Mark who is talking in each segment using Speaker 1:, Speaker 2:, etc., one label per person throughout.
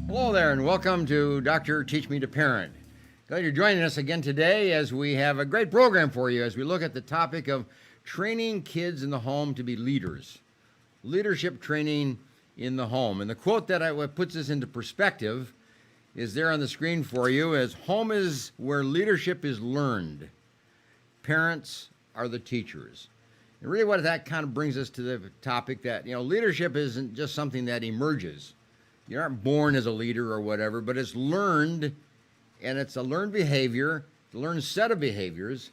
Speaker 1: Hello there, and welcome to Dr. Teach Me to Parent. Glad you're joining us again today as we have a great program for you as we look at the topic of training kids in the home to be leaders. Leadership training in the home. And the quote that puts this into perspective is there on the screen for you as home is where leadership is learned. Parents are the teachers. And really what that kind of brings us to the topic that, leadership isn't just something that emerges. You aren't born as a leader or whatever, but it's learned, and it's a learned behavior, a learned set of behaviors,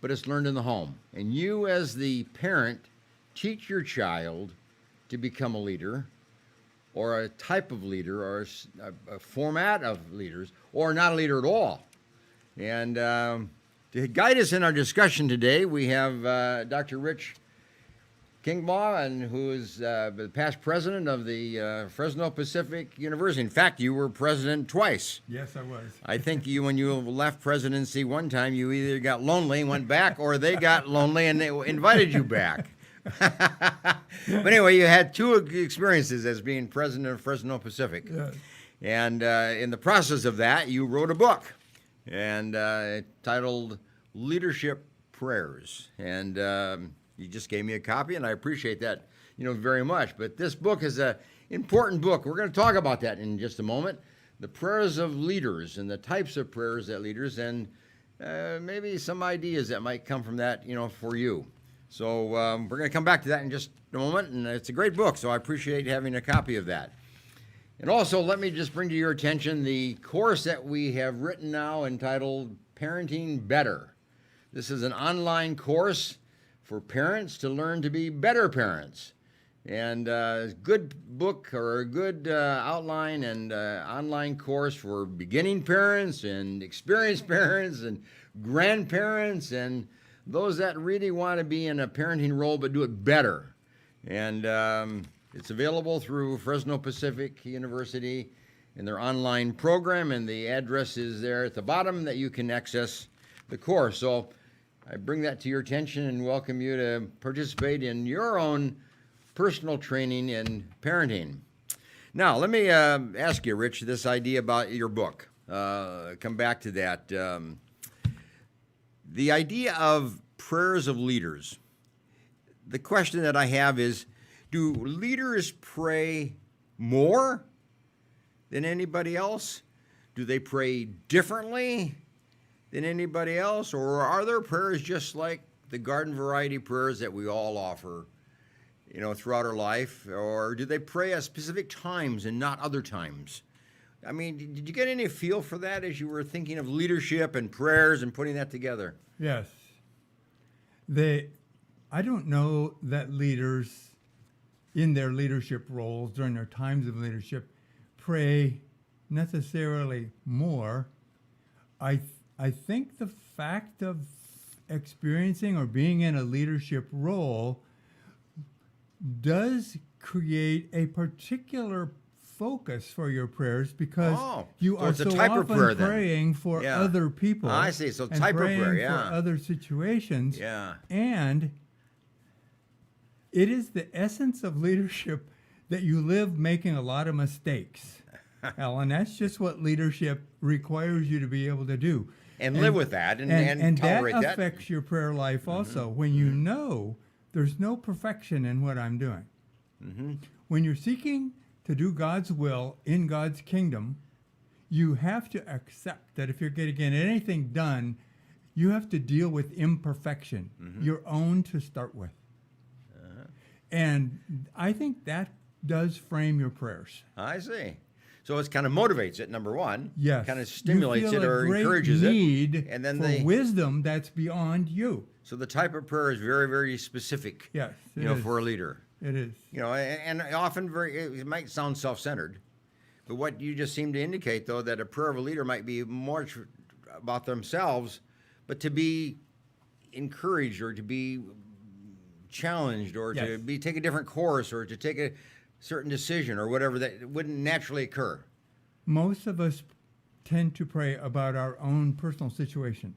Speaker 1: but it's learned in the home. And you as the parent teach your child to become a leader or a type of leader or a format of leaders or not a leader at all. And to guide us in our discussion today, we have Dr. Richard Kriegbaum, who is the past president of the Fresno Pacific University. In fact, you were president twice.
Speaker 2: Yes, I was.
Speaker 1: I think when you left presidency one time, you either got lonely and went back, or they got lonely and they invited you back. But anyway, you had two experiences as being president of Fresno Pacific.
Speaker 2: Yes.
Speaker 1: And in the process of that, you wrote a book and titled Leadership Prayers. And you just gave me a copy, and I appreciate that, very much. But this book is an important book. We're going to talk about that in just a moment. The prayers of leaders and the types of prayers that leaders, and maybe some ideas that might come from that, for you. So we're going to come back to that in just a moment, and it's a great book, so I appreciate having a copy of that. And also, let me just bring to your attention the course that we have written now entitled Parenting Better. This is an online course for parents to learn to be better parents. And a good book or a good outline and online course for beginning parents and experienced parents and grandparents and those that really want to be in a parenting role but do it better. And it's available through Fresno Pacific University in their online program, and the address is there at the bottom that you can access the course. So I bring that to your attention and welcome you to participate in your own personal training in parenting. Now, let me ask you, Rich, this idea about your book. Come back to that. The idea of prayers of leaders. The question that I have is, do leaders pray more than anybody else? Do they pray differently than anybody else? Or are there prayers just like the garden variety prayers that we all offer, throughout our life? Or do they pray at specific times and not other times? I mean, did you get any feel for that as you were thinking of leadership and prayers and putting that together?
Speaker 2: Yes. I don't know that leaders in their leadership roles during their times of leadership pray necessarily more. I think the fact of experiencing or being in a leadership role does create a particular focus for your prayers because you are so often praying for other people.
Speaker 1: I see. So type of prayer, yeah.
Speaker 2: For other situations.
Speaker 1: Yeah.
Speaker 2: And it is the essence of leadership that you live making a lot of mistakes. Allan, that's just what leadership requires you to be able to do.
Speaker 1: And live with that and tolerate that.
Speaker 2: And that affects your prayer life also when you know there's no perfection in what I'm doing. When you're seeking to do God's will in God's kingdom, you have to accept that if you're going to get anything done, you have to deal with imperfection, your own to start with. And I think that does frame your prayers.
Speaker 1: I see. So it kind of motivates it, number one.
Speaker 2: Yes.
Speaker 1: Kind of stimulates
Speaker 2: you feel
Speaker 1: it or
Speaker 2: a great
Speaker 1: encourages
Speaker 2: need
Speaker 1: it. And then
Speaker 2: for wisdom that's beyond you.
Speaker 1: So the type of prayer is very, very specific.
Speaker 2: Yes,
Speaker 1: You
Speaker 2: it
Speaker 1: know,
Speaker 2: is.
Speaker 1: for a leader.
Speaker 2: It is.
Speaker 1: You know, and often it might sound self-centered, but what you just seem to indicate, though, that a prayer of a leader might be more about themselves, but to be encouraged or to be challenged or to take a different course or to take a certain decision or whatever that wouldn't naturally occur.
Speaker 2: Most of us tend to pray about our own personal situation.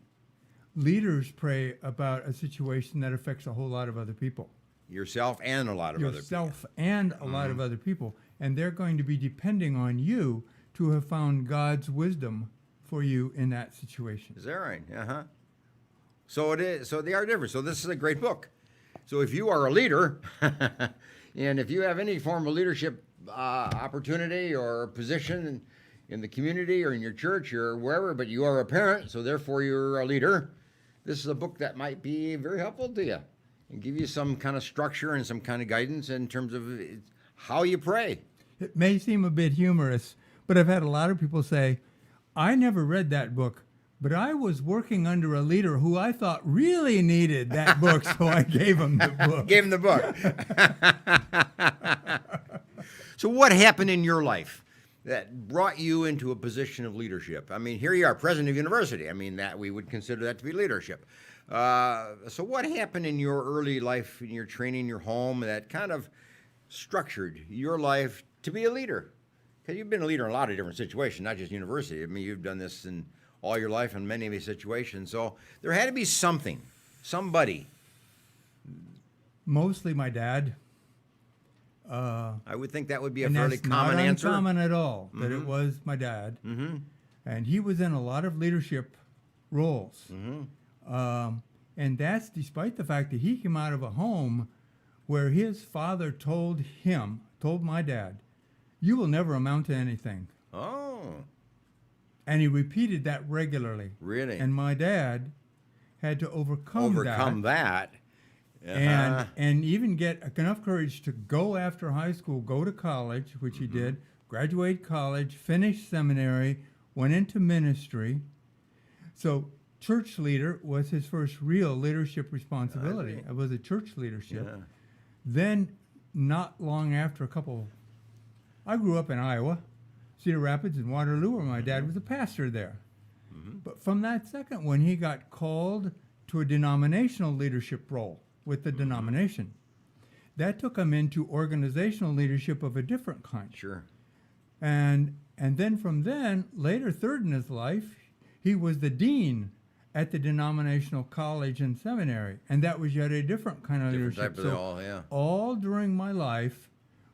Speaker 2: Leaders pray about a situation that affects a whole lot of other people.
Speaker 1: Yourself and a lot of other people.
Speaker 2: Yourself and a lot of other people. And they're going to be depending on you to have found God's wisdom for you in that situation.
Speaker 1: Is that right? Uh-huh. So it is. So they are different. So this is a great book. So if you are a leader, and if you have any form of leadership opportunity or position in the community or in your church or wherever, but you are a parent, so therefore you're a leader, this is a book that might be very helpful to you and give you some kind of structure and some kind of guidance in terms of how you pray.
Speaker 2: It may seem a bit humorous, but I've had a lot of people say, I never read that book, but I was working under a leader who I thought really needed that book, so I gave him the book.
Speaker 1: Gave him the book. So what happened in your life that brought you into a position of leadership? I mean, here you are, president of university. I mean, that we would consider that to be leadership. So what happened in your early life, in your training, your home, that kind of structured your life to be a leader? Because you've been a leader in a lot of different situations, not just university. I mean, you've done this in all your life in many of these situations. So there had to be something, somebody.
Speaker 2: Mostly my dad.
Speaker 1: I would think that would be a
Speaker 2: And
Speaker 1: fairly
Speaker 2: that's
Speaker 1: common
Speaker 2: not
Speaker 1: answer.
Speaker 2: uncommon at all, that it was my dad. And he was in a lot of leadership roles. And that's despite the fact that he came out of a home where his father told my dad, you will never amount to anything.
Speaker 1: Oh,
Speaker 2: And he repeated that regularly.
Speaker 1: really?
Speaker 2: And my dad had to overcome
Speaker 1: that.
Speaker 2: and even get enough courage to go after high school, go to college, which he did, graduate college, finish seminary, went into ministry. So church leader was his first real leadership responsibility. It was a church leadership.
Speaker 1: Yeah.
Speaker 2: Then, not long after I grew up in Iowa, Cedar Rapids and Waterloo, where my dad was a pastor there. But from that second one, he got called to a denominational leadership role with the denomination. That took him into organizational leadership of a different kind.
Speaker 1: Sure.
Speaker 2: And then from then, later third in his life, he was the dean at the denominational college and seminary. And that was yet a different kind of
Speaker 1: Different
Speaker 2: leadership.
Speaker 1: type of all, yeah.
Speaker 2: All during my life,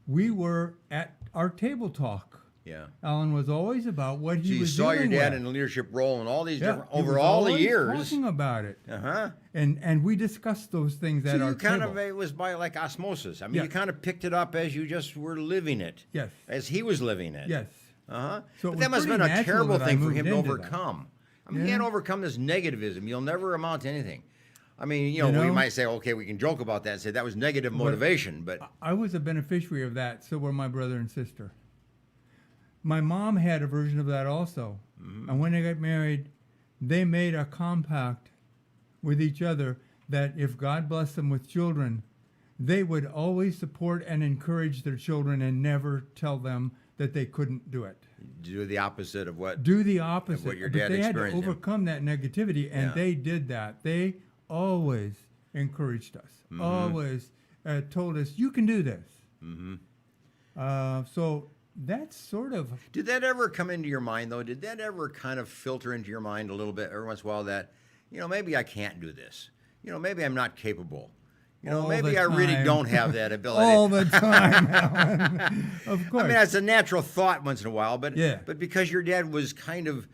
Speaker 2: we were at our table talk.
Speaker 1: Yeah.
Speaker 2: Alan was always about what
Speaker 1: So
Speaker 2: he
Speaker 1: you
Speaker 2: was
Speaker 1: saw your
Speaker 2: dealing
Speaker 1: dad
Speaker 2: with.
Speaker 1: in a leadership role in all these different
Speaker 2: he
Speaker 1: over
Speaker 2: was
Speaker 1: all the
Speaker 2: always
Speaker 1: years.
Speaker 2: talking about it.
Speaker 1: Uh-huh.
Speaker 2: And we discussed those things
Speaker 1: So
Speaker 2: at our
Speaker 1: you kind
Speaker 2: table.
Speaker 1: of it was by like osmosis. I mean,
Speaker 2: Yeah.
Speaker 1: you kind of picked it up as you just were living it.
Speaker 2: Yes.
Speaker 1: As he was living it.
Speaker 2: Yes.
Speaker 1: Uh-huh.
Speaker 2: So it
Speaker 1: But
Speaker 2: was
Speaker 1: that must have
Speaker 2: pretty
Speaker 1: been a
Speaker 2: natural
Speaker 1: terrible
Speaker 2: that I
Speaker 1: thing for
Speaker 2: moved
Speaker 1: him to
Speaker 2: into that.
Speaker 1: overcome. I mean, he
Speaker 2: Yeah.
Speaker 1: had to overcome this negativism. You'll never amount to anything. I mean,
Speaker 2: You
Speaker 1: we
Speaker 2: know?
Speaker 1: might say, okay, we can joke about that and say that was negative motivation, but
Speaker 2: I was a beneficiary of that, so were my brother and sister. My mom had a version of that also. And when they got married, they made a compact with each other that if God blessed them with children, they would always support and encourage their children and never tell them that they couldn't do it.
Speaker 1: do the opposite of what.
Speaker 2: Do the opposite.
Speaker 1: what your
Speaker 2: But
Speaker 1: dad
Speaker 2: they had to
Speaker 1: experienced, yeah.
Speaker 2: overcome that negativity, and
Speaker 1: Yeah.
Speaker 2: they did that. They always encouraged us, always told us, you can do this. So that's sort of...
Speaker 1: Did that ever come into your mind, though? Did that ever kind of filter into your mind a little bit every once in a while that, maybe I can't do this? Maybe I'm not capable.
Speaker 2: All
Speaker 1: Maybe
Speaker 2: the
Speaker 1: I really
Speaker 2: time.
Speaker 1: don't have that ability.
Speaker 2: all the time, Alan. Of course.
Speaker 1: I mean, that's a natural thought once in a while, but
Speaker 2: Yeah.
Speaker 1: but because your dad was kind of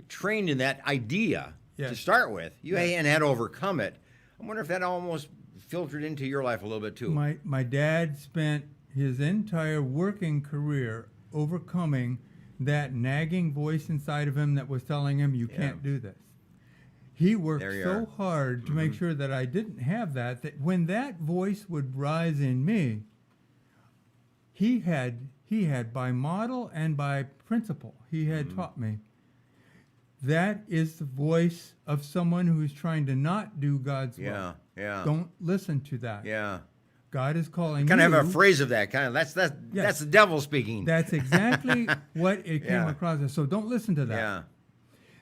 Speaker 1: trained in that idea to
Speaker 2: Yes.
Speaker 1: start with, you had to overcome it. I wonder if that almost filtered into your life a little bit too.
Speaker 2: My dad spent his entire working career overcoming that nagging voice inside of him that was telling him, you can't do this. He worked
Speaker 1: There you
Speaker 2: so
Speaker 1: are.
Speaker 2: hard to make sure that I didn't have that, that when that voice would rise in me, he had by model and by principle, he had taught me. That is the voice of someone who is trying to not do God's will.
Speaker 1: Yeah.
Speaker 2: Don't listen to that.
Speaker 1: Yeah.
Speaker 2: God is calling
Speaker 1: Kind of
Speaker 2: you.
Speaker 1: have a phrase of that kind of. That's the devil speaking.
Speaker 2: That's exactly what it came
Speaker 1: Yeah.
Speaker 2: across as. So don't listen to that.
Speaker 1: Yeah.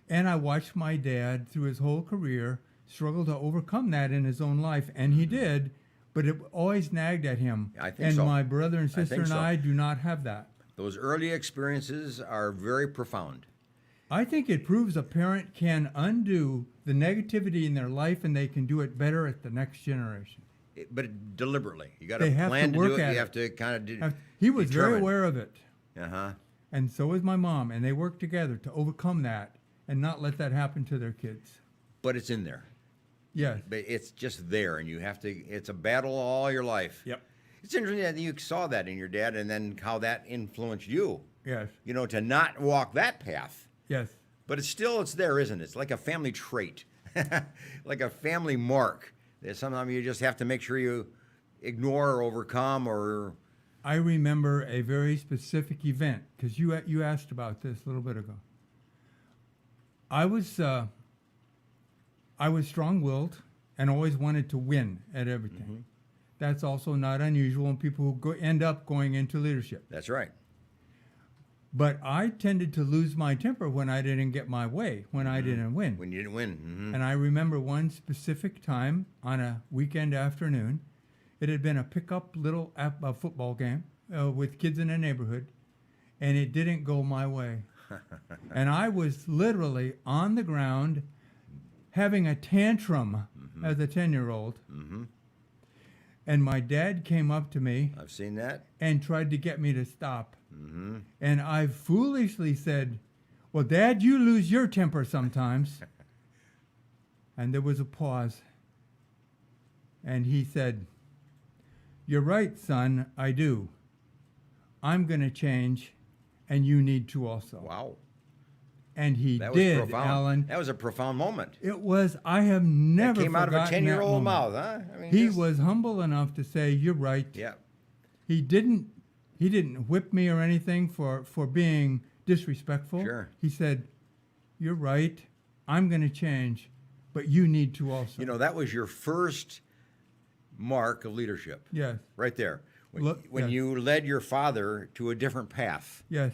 Speaker 2: And I watched my dad through his whole career struggle to overcome that in his own life, and he did, but it always nagged at him.
Speaker 1: I think
Speaker 2: and
Speaker 1: so.
Speaker 2: my brother and sister
Speaker 1: think
Speaker 2: and
Speaker 1: so.
Speaker 2: I do not have that.
Speaker 1: Those early experiences are very profound.
Speaker 2: I think it proves a parent can undo the negativity in their life, and they can do it better at the next generation.
Speaker 1: But deliberately, you got
Speaker 2: They
Speaker 1: to
Speaker 2: have
Speaker 1: plan
Speaker 2: to
Speaker 1: to
Speaker 2: work
Speaker 1: do it.
Speaker 2: at
Speaker 1: You
Speaker 2: it.
Speaker 1: have to kind of do.
Speaker 2: He was very
Speaker 1: determine.
Speaker 2: aware of it,
Speaker 1: Uh-huh.
Speaker 2: and so was my mom, and they worked together to overcome that and not let that happen to their kids.
Speaker 1: But it's in there.
Speaker 2: Yes.
Speaker 1: But it's just there, and you have to. It's a battle all your life.
Speaker 2: Yep.
Speaker 1: It's interesting that you saw that in your dad, and then how that influenced you.
Speaker 2: Yes.
Speaker 1: You know, to not walk that path.
Speaker 2: Yes.
Speaker 1: But it's there, isn't it? It's like a family trait, like a family mark. That sometimes you just have to make sure you ignore or overcome or.
Speaker 2: I remember a very specific event because you asked about this a little bit ago. I was strong-willed and always wanted to win at everything.
Speaker 1: Mm-hmm.
Speaker 2: That's also not unusual in people who end up going into leadership.
Speaker 1: That's right.
Speaker 2: But I tended to lose my temper when I didn't get my way, when I didn't win.
Speaker 1: When you didn't win. Mm-hmm.
Speaker 2: And I remember one specific time on a weekend afternoon. It had been a pickup little football game with kids in the neighborhood, and it didn't go my way. And I was literally on the ground having a tantrum as a 10-year-old.
Speaker 1: Mm-hmm.
Speaker 2: And my dad came up to me
Speaker 1: I've seen that.
Speaker 2: and tried to get me to stop.
Speaker 1: Mm-hmm.
Speaker 2: And I foolishly said, well, Dad, you lose your temper sometimes. And there was a pause. And he said, you're right, son, I do. I'm going to change, and you need to also.
Speaker 1: Wow.
Speaker 2: And he
Speaker 1: That was
Speaker 2: did,
Speaker 1: profound.
Speaker 2: Alan.
Speaker 1: That was a profound moment.
Speaker 2: It was, I have never
Speaker 1: That came out of a
Speaker 2: forgotten that
Speaker 1: 10-year-old
Speaker 2: moment.
Speaker 1: mouth, huh? I mean,
Speaker 2: He
Speaker 1: just-
Speaker 2: was humble enough to say, you're right.
Speaker 1: Yeah.
Speaker 2: He didn't whip me or anything for being disrespectful.
Speaker 1: Sure.
Speaker 2: He said, you're right. I'm going to change, but you need to also.
Speaker 1: You know, that was your first mark of leadership.
Speaker 2: Yes.
Speaker 1: Right there. When,
Speaker 2: Look,
Speaker 1: when
Speaker 2: yes.
Speaker 1: you led your father to a different path.
Speaker 2: Yes.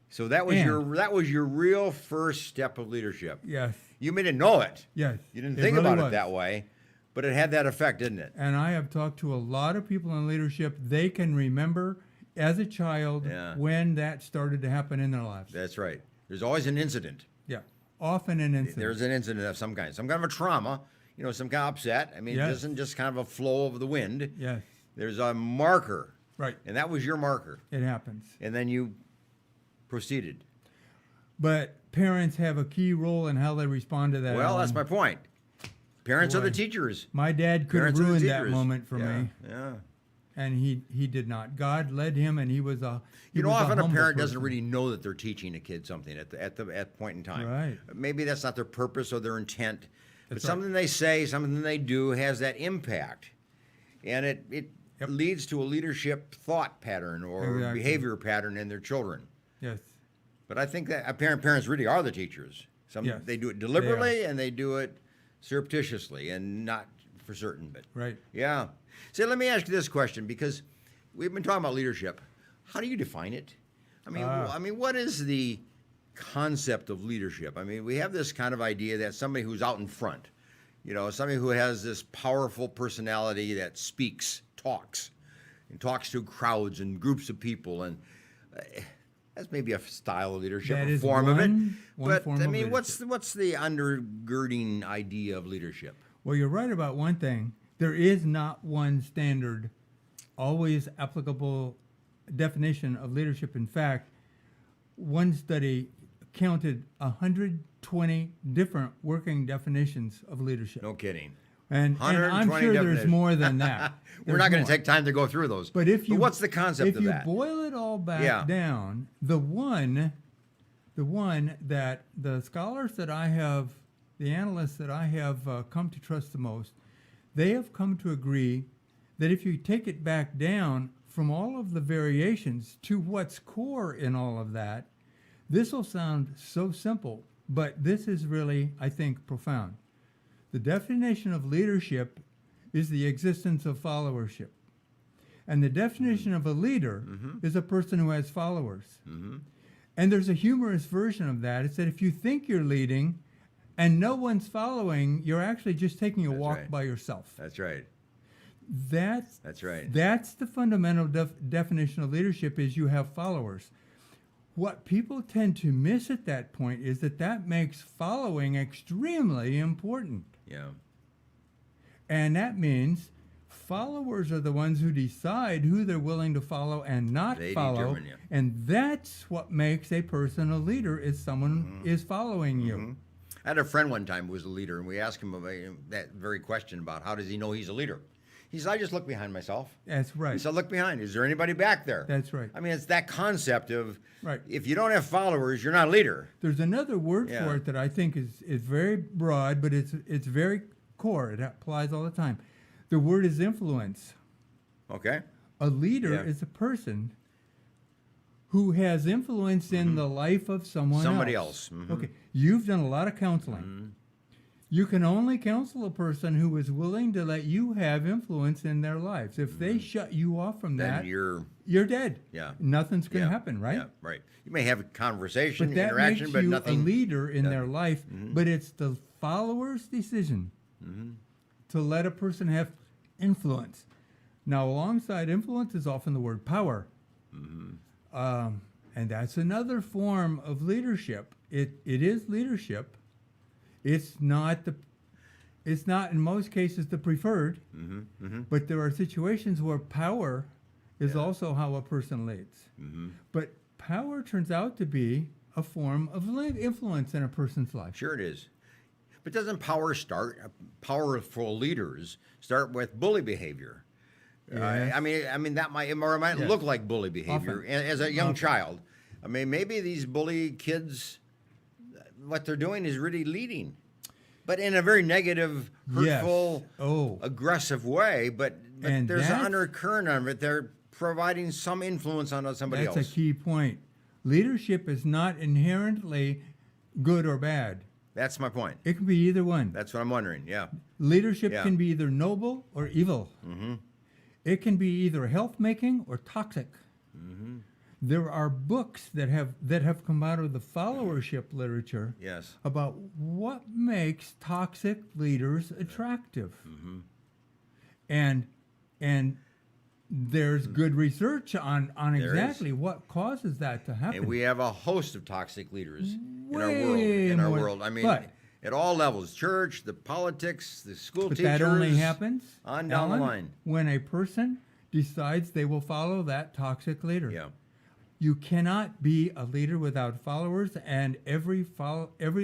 Speaker 1: So that was
Speaker 2: And-
Speaker 1: that was your real first step of leadership.
Speaker 2: Yes.
Speaker 1: You may didn't know it.
Speaker 2: Yes.
Speaker 1: You didn't
Speaker 2: It
Speaker 1: think
Speaker 2: really
Speaker 1: about
Speaker 2: was.
Speaker 1: it that way, but it had that effect, didn't it?
Speaker 2: And I have talked to a lot of people in leadership. They can remember as a child
Speaker 1: Yeah.
Speaker 2: when that started to happen in their lives.
Speaker 1: That's right. There's always an incident.
Speaker 2: Yeah. Often an incident.
Speaker 1: There's an incident of some kind of a trauma, you know, some kind of upset. I mean,
Speaker 2: Yes.
Speaker 1: it isn't just kind of a flow of the wind.
Speaker 2: Yes.
Speaker 1: There's a marker,
Speaker 2: Right.
Speaker 1: and that was your marker.
Speaker 2: It happens.
Speaker 1: And then you proceeded.
Speaker 2: But parents have a key role in how they respond to that.
Speaker 1: Well, that's my
Speaker 2: Alan.
Speaker 1: point. Parents are the
Speaker 2: Boy.
Speaker 1: teachers.
Speaker 2: My dad could have
Speaker 1: Parents are the
Speaker 2: ruined that
Speaker 1: teachers.
Speaker 2: moment for
Speaker 1: Yeah,
Speaker 2: me,
Speaker 1: Yeah.
Speaker 2: and he did not. God led him, and he was a. he
Speaker 1: You know,
Speaker 2: was
Speaker 1: often a
Speaker 2: humble
Speaker 1: parent doesn't
Speaker 2: person.
Speaker 1: really know that they're teaching a kid something at the point in time.
Speaker 2: Right.
Speaker 1: Maybe that's not their purpose or their intent, but
Speaker 2: That's right.
Speaker 1: something they say, something they do has that impact, and it
Speaker 2: Yep.
Speaker 1: leads to a leadership thought pattern or
Speaker 2: Exactly.
Speaker 1: behavior pattern in their children.
Speaker 2: Yes.
Speaker 1: But I think that parents really are the teachers.
Speaker 2: Yes,
Speaker 1: They do it
Speaker 2: they
Speaker 1: deliberately and they do it surreptitiously and not for certain. But
Speaker 2: Right.
Speaker 1: yeah. So let me ask you this question, because we've been talking about leadership. How do you define it? I mean, what is the concept of leadership? I mean, we have this kind of idea that somebody who's out in front, you know, somebody who has this powerful personality that talks to crowds and groups of people, and that's maybe a style of leadership,
Speaker 2: That
Speaker 1: a
Speaker 2: is
Speaker 1: form of it.
Speaker 2: one
Speaker 1: But
Speaker 2: form
Speaker 1: I
Speaker 2: of
Speaker 1: mean, what's
Speaker 2: leadership.
Speaker 1: the undergirding idea of leadership?
Speaker 2: Well, you're right about one thing. There is not one standard, always applicable definition of leadership. In fact, one study counted 120 different working definitions of leadership.
Speaker 1: No kidding.
Speaker 2: And I'm
Speaker 1: 120
Speaker 2: sure there's
Speaker 1: definitions.
Speaker 2: more than that.
Speaker 1: We're not going to take time to go through those.
Speaker 2: But if you,
Speaker 1: what's the concept of that?
Speaker 2: If you boil it all back
Speaker 1: Yeah.
Speaker 2: down, the one that the scholars that I have, the analysts that I have come to trust the most, they have come to agree that if you take it back down from all of the variations to what's core in all of that, this will sound so simple, but this is really, I think, profound. The definition of leadership is the existence of followership. And the definition of a leader is a person who has followers. And there's a humorous version of that. It's that if you think you're leading and no one's following, you're actually just taking a walk
Speaker 1: right.
Speaker 2: by yourself.
Speaker 1: That's right.
Speaker 2: That's
Speaker 1: right.
Speaker 2: That's the fundamental definition of leadership, is you have followers. What people tend to miss at that point is that makes following extremely important.
Speaker 1: Yeah.
Speaker 2: And that means followers are the ones who decide who they're willing to follow and not
Speaker 1: They
Speaker 2: follow.
Speaker 1: determine, yeah.
Speaker 2: And that's what makes a person a leader, is someone is following you.
Speaker 1: I had a friend one time who was a leader, and we asked him about that very question about how does he know he's a leader. He said, I just look behind myself.
Speaker 2: That's right.
Speaker 1: He said, look behind. Is there anybody back there?
Speaker 2: That's right.
Speaker 1: I mean, it's that concept of
Speaker 2: Right.
Speaker 1: if you don't have followers, you're not a leader.
Speaker 2: There's another word
Speaker 1: Yeah.
Speaker 2: for it that I think is very broad, but it's very core. It applies all the time. The word is influence.
Speaker 1: Okay?
Speaker 2: A leader
Speaker 1: Yeah.
Speaker 2: is a person who has influence in the life of
Speaker 1: Somebody
Speaker 2: else.
Speaker 1: else.
Speaker 2: Okay, you've done a lot of counseling. You can only counsel a person who is willing to let you have influence in their lives. If they shut you off from
Speaker 1: Then
Speaker 2: that,
Speaker 1: you're
Speaker 2: dead.
Speaker 1: Yeah.
Speaker 2: Nothing's going to
Speaker 1: yeah,
Speaker 2: happen, right?
Speaker 1: Yeah, right. You may have a conversation,
Speaker 2: But that
Speaker 1: interaction,
Speaker 2: makes
Speaker 1: but
Speaker 2: you
Speaker 1: nothing.
Speaker 2: a leader in their
Speaker 1: nothing.
Speaker 2: life. But it's the follower's decision to let a person have influence. Now, alongside influence is often the word power. And that's another form of leadership. It is leadership. It's not in most cases the preferred, but there are situations where power is also how a person leads. But power turns out to be a form of influence in a person's life.
Speaker 1: Sure it is. But doesn't powerful leaders start with bully behavior?
Speaker 2: Yes.
Speaker 1: I mean that might
Speaker 2: Yes.
Speaker 1: look like bully behavior
Speaker 2: Often.
Speaker 1: as a young child. I mean, maybe these bully kids, what they're doing is really leading, but in a very negative, hurtful, aggressive way. But
Speaker 2: And
Speaker 1: there's an
Speaker 2: that's-
Speaker 1: undercurrent of it. They're providing some influence on somebody
Speaker 2: That's
Speaker 1: else.
Speaker 2: a key point. Leadership is not inherently good or bad.
Speaker 1: That's my point.
Speaker 2: It can be either one.
Speaker 1: That's what I'm wondering. Yeah.
Speaker 2: Leadership
Speaker 1: Yeah.
Speaker 2: can be either noble or evil. It can be either health-making or toxic. There are books that have come out of the followership literature
Speaker 1: Yes.
Speaker 2: about what makes toxic leaders attractive. And there's good research on
Speaker 1: There
Speaker 2: exactly what causes that to happen.
Speaker 1: And we have a host of toxic leaders in our
Speaker 2: Way
Speaker 1: world. In our
Speaker 2: more-
Speaker 1: world, I mean,
Speaker 2: but-
Speaker 1: at all levels: church, the politics, the school
Speaker 2: But
Speaker 1: teachers.
Speaker 2: that only happens
Speaker 1: on down the
Speaker 2: Alan,
Speaker 1: line.
Speaker 2: when a person decides they will follow that toxic leader.
Speaker 1: Yeah,
Speaker 2: You cannot be a leader without followers, and every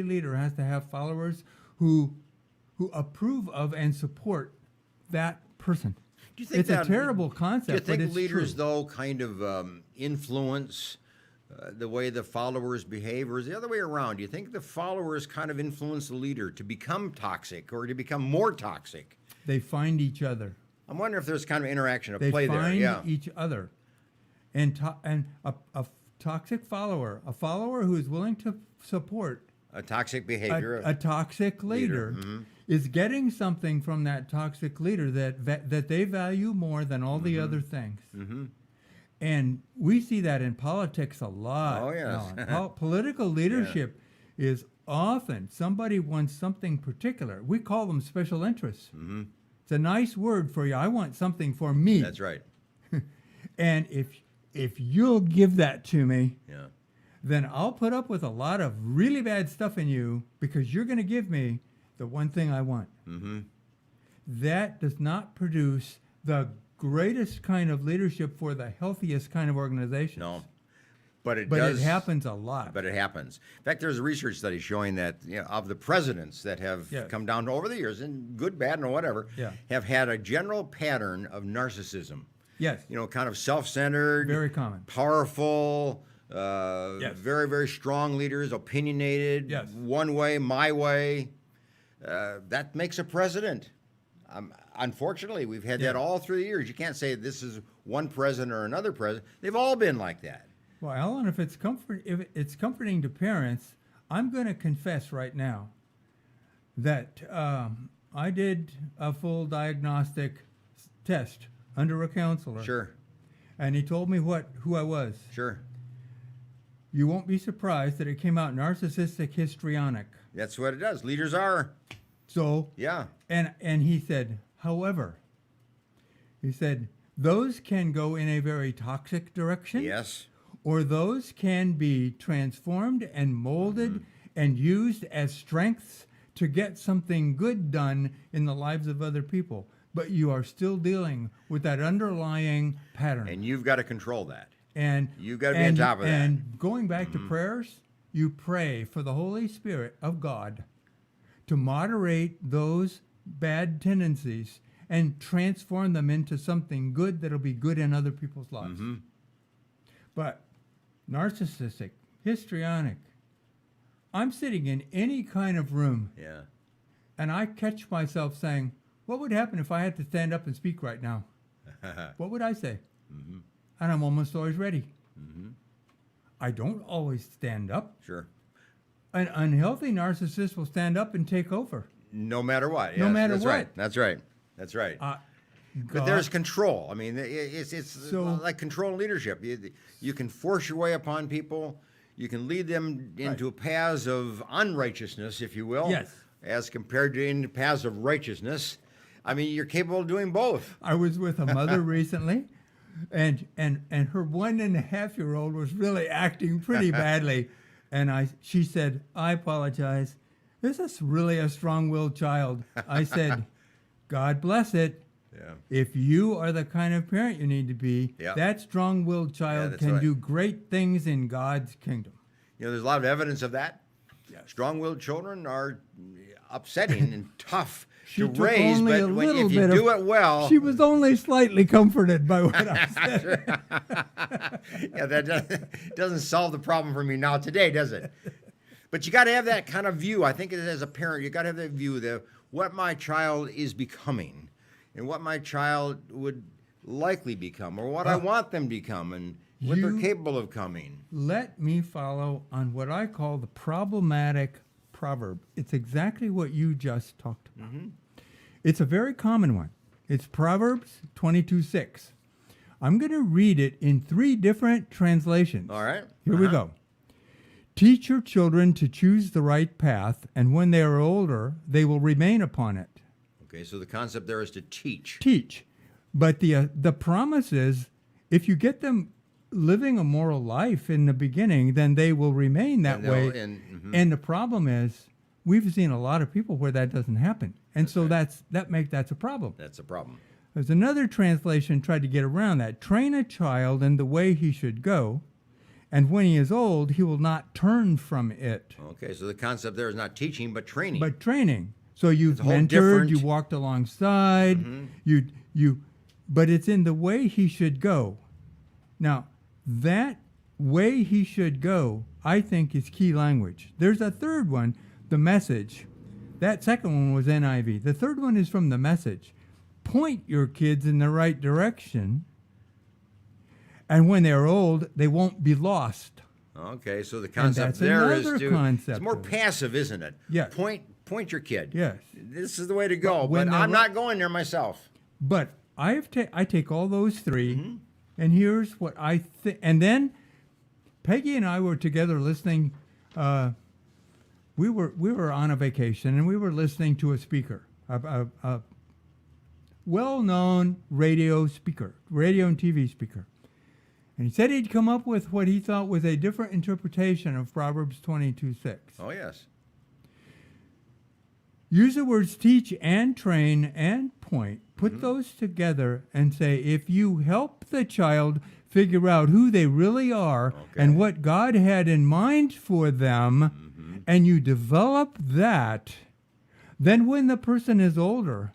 Speaker 2: leader has to have followers who approve of and support that person.
Speaker 1: do you think
Speaker 2: It's
Speaker 1: that,
Speaker 2: a terrible
Speaker 1: Do you
Speaker 2: concept,
Speaker 1: think
Speaker 2: but it's
Speaker 1: leaders,
Speaker 2: true.
Speaker 1: though, kind of influence the way the followers behave, or is it the other way around? Do you think the followers kind of influence the leader to become toxic or to become more toxic?
Speaker 2: They find each other.
Speaker 1: I'm wondering if there's kind of interaction, a
Speaker 2: They
Speaker 1: play there.
Speaker 2: find
Speaker 1: Yeah,
Speaker 2: each other. And a toxic follower, a follower who is willing to support
Speaker 1: a toxic behavior.
Speaker 2: a toxic leader, is getting something from that toxic leader that they value more than all the other things. And we see that in politics a lot.
Speaker 1: Oh, yes.
Speaker 2: Alan. Political leadership is often somebody wants something particular. We call them special interests. It's a nice word for you. I want something for me.
Speaker 1: That's right.
Speaker 2: And if you'll give that to me,
Speaker 1: Yeah.
Speaker 2: then I'll put up with a lot of really bad stuff in you because you're going to give me the one thing I want. That does not produce the greatest kind of leadership for the healthiest kind of organization.
Speaker 1: No. But it
Speaker 2: But
Speaker 1: does
Speaker 2: it happens a lot.
Speaker 1: But it happens. In fact, there's a research study showing that of the presidents that have
Speaker 2: Yes.
Speaker 1: come down over the years, and good, bad, and whatever,
Speaker 2: Yeah.
Speaker 1: have had a general pattern of narcissism.
Speaker 2: Yes.
Speaker 1: Kind of self-centered,
Speaker 2: Very common.
Speaker 1: powerful,
Speaker 2: Yes.
Speaker 1: very, very strong leaders, opinionated,
Speaker 2: Yes.
Speaker 1: one way, my way. That makes a president. Unfortunately, we've had that
Speaker 2: Yeah.
Speaker 1: all through the years. You can't say this is one president or another president. They've all been like that.
Speaker 2: Well, Alan, if it's comforting to parents, I'm going to confess right now that I did a full diagnostic test under a counselor.
Speaker 1: Sure,
Speaker 2: And he told me who I was.
Speaker 1: sure.
Speaker 2: You won't be surprised that it came out narcissistic histrionic.
Speaker 1: That's what it does. Leaders are.
Speaker 2: So,
Speaker 1: Yeah.
Speaker 2: and he said, however, he said, those can go in a very toxic direction.
Speaker 1: Yes.
Speaker 2: Or those can be transformed and molded and used as strengths to get something good done in the lives of other people. But you are still dealing with that underlying pattern.
Speaker 1: And you've got to control that.
Speaker 2: And
Speaker 1: You've got to be on top of that.
Speaker 2: And going back to prayers, you pray for the Holy Spirit of God to moderate those bad tendencies and transform them into something good that'll be good in other people's lives. But narcissistic, histrionic, I'm sitting in any kind of room
Speaker 1: Yeah.
Speaker 2: and I catch myself saying, what would happen if I had to stand up and speak right now? What would I say? And I'm almost always ready. I don't always stand up.
Speaker 1: Sure.
Speaker 2: An unhealthy narcissist will stand up and take over.
Speaker 1: No matter what.
Speaker 2: No
Speaker 1: Yes,
Speaker 2: matter
Speaker 1: that's
Speaker 2: what.
Speaker 1: Right. That's right. That's right.
Speaker 2: But
Speaker 1: But there's control. I mean, it's
Speaker 2: So-
Speaker 1: like control leadership. You can force your way upon people. You can lead them into paths of unrighteousness, if you will.
Speaker 2: Yes.
Speaker 1: As compared to into paths of righteousness. I mean, you're capable of doing both.
Speaker 2: I was with a mother recently, and her 1.5-year-old was really acting pretty badly, and she said, "I apologize. This is really a strong-willed child." I said, "God bless it.
Speaker 1: Yeah.
Speaker 2: If you are the kind of parent you need to be,
Speaker 1: Yep.
Speaker 2: that strong-willed child
Speaker 1: that's
Speaker 2: can
Speaker 1: right.
Speaker 2: do great things in God's kingdom."
Speaker 1: There's a lot of evidence of that.
Speaker 2: Yes.
Speaker 1: Strong-willed children are upsetting and tough
Speaker 2: She
Speaker 1: to
Speaker 2: took
Speaker 1: raise,
Speaker 2: only
Speaker 1: but
Speaker 2: a little
Speaker 1: if you
Speaker 2: bit
Speaker 1: do
Speaker 2: of-
Speaker 1: it well,
Speaker 2: She was only slightly comforted by what I said.
Speaker 1: yeah, that doesn't solve the problem for me now today, does it? But you got to have that kind of view. I think as a parent, you got to have that view that what my child is becoming, and what my child would likely become, or what I want them to become, and what they're
Speaker 2: You-
Speaker 1: capable of coming.
Speaker 2: Let me follow on what I call the problematic proverb. It's exactly what you just talked about. It's a very common one. It's Proverbs 22:6. I'm going to read it in 3 different translations.
Speaker 1: All right.
Speaker 2: Here we go. Teach your children to choose the right path, and when they are older, they will remain upon it.
Speaker 1: Okay, so the concept there is to teach.
Speaker 2: Teach. But the promise is, if you get them living a moral life in the beginning, then they will remain that
Speaker 1: And
Speaker 2: way.
Speaker 1: they'll-
Speaker 2: And the problem is, we've seen a lot of people where that doesn't happen, and so that's a problem.
Speaker 1: That's a problem.
Speaker 2: There's another translation tried to get around that. Train a child in the way he should go, and when he is old, he will not turn from it.
Speaker 1: Okay, so the concept there is not teaching, but training.
Speaker 2: But training. So you've
Speaker 1: It's a whole
Speaker 2: mentored,
Speaker 1: different-
Speaker 2: you walked alongside, but it's in the way he should go. Now, that way he should go, I think, is key language. There's a third one, the Message. That second one was NIV. The third one is from the Message. Point your kids in the right direction, and when they're old, they won't be lost.
Speaker 1: Okay, so the concept
Speaker 2: that's
Speaker 1: there is
Speaker 2: another
Speaker 1: to
Speaker 2: concept
Speaker 1: it's more
Speaker 2: of it.
Speaker 1: passive, isn't it?
Speaker 2: Yes.
Speaker 1: Point your kid.
Speaker 2: Yes.
Speaker 1: This is the way to go,
Speaker 2: But when
Speaker 1: but
Speaker 2: they're
Speaker 1: I'm
Speaker 2: ri-
Speaker 1: not going there myself.
Speaker 2: But I take all those 3, and here's what I think. And then Peggy and I were together listening. We were on a vacation, and we were listening to a speaker, a well-known radio and TV speaker. And he said he'd come up with what he thought was a different interpretation of Proverbs 22:6.
Speaker 1: Oh yes.
Speaker 2: Use the words teach and train and point. Put those together and say, if you help the child figure out who they really are and what God had in mind for them, and you develop that, then when the person is older,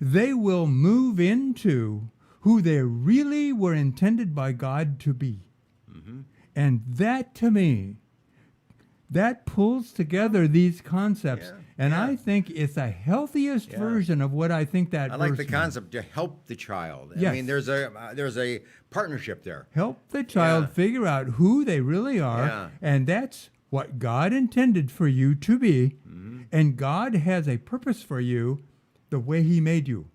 Speaker 2: they will move into who they really were intended by God to be. And that, to me, that pulls together these concepts.
Speaker 1: Yeah,
Speaker 2: And
Speaker 1: yeah.
Speaker 2: I think it's the healthiest
Speaker 1: Yeah.
Speaker 2: version of what I think that
Speaker 1: I like
Speaker 2: verse
Speaker 1: the
Speaker 2: means.
Speaker 1: concept to help the child. I
Speaker 2: Yes.
Speaker 1: mean, there's a partnership there.
Speaker 2: Help the child
Speaker 1: Yeah.
Speaker 2: figure out who they really are.
Speaker 1: Yeah.
Speaker 2: And that's what God intended for you to be. And God has a purpose for you the way he made you.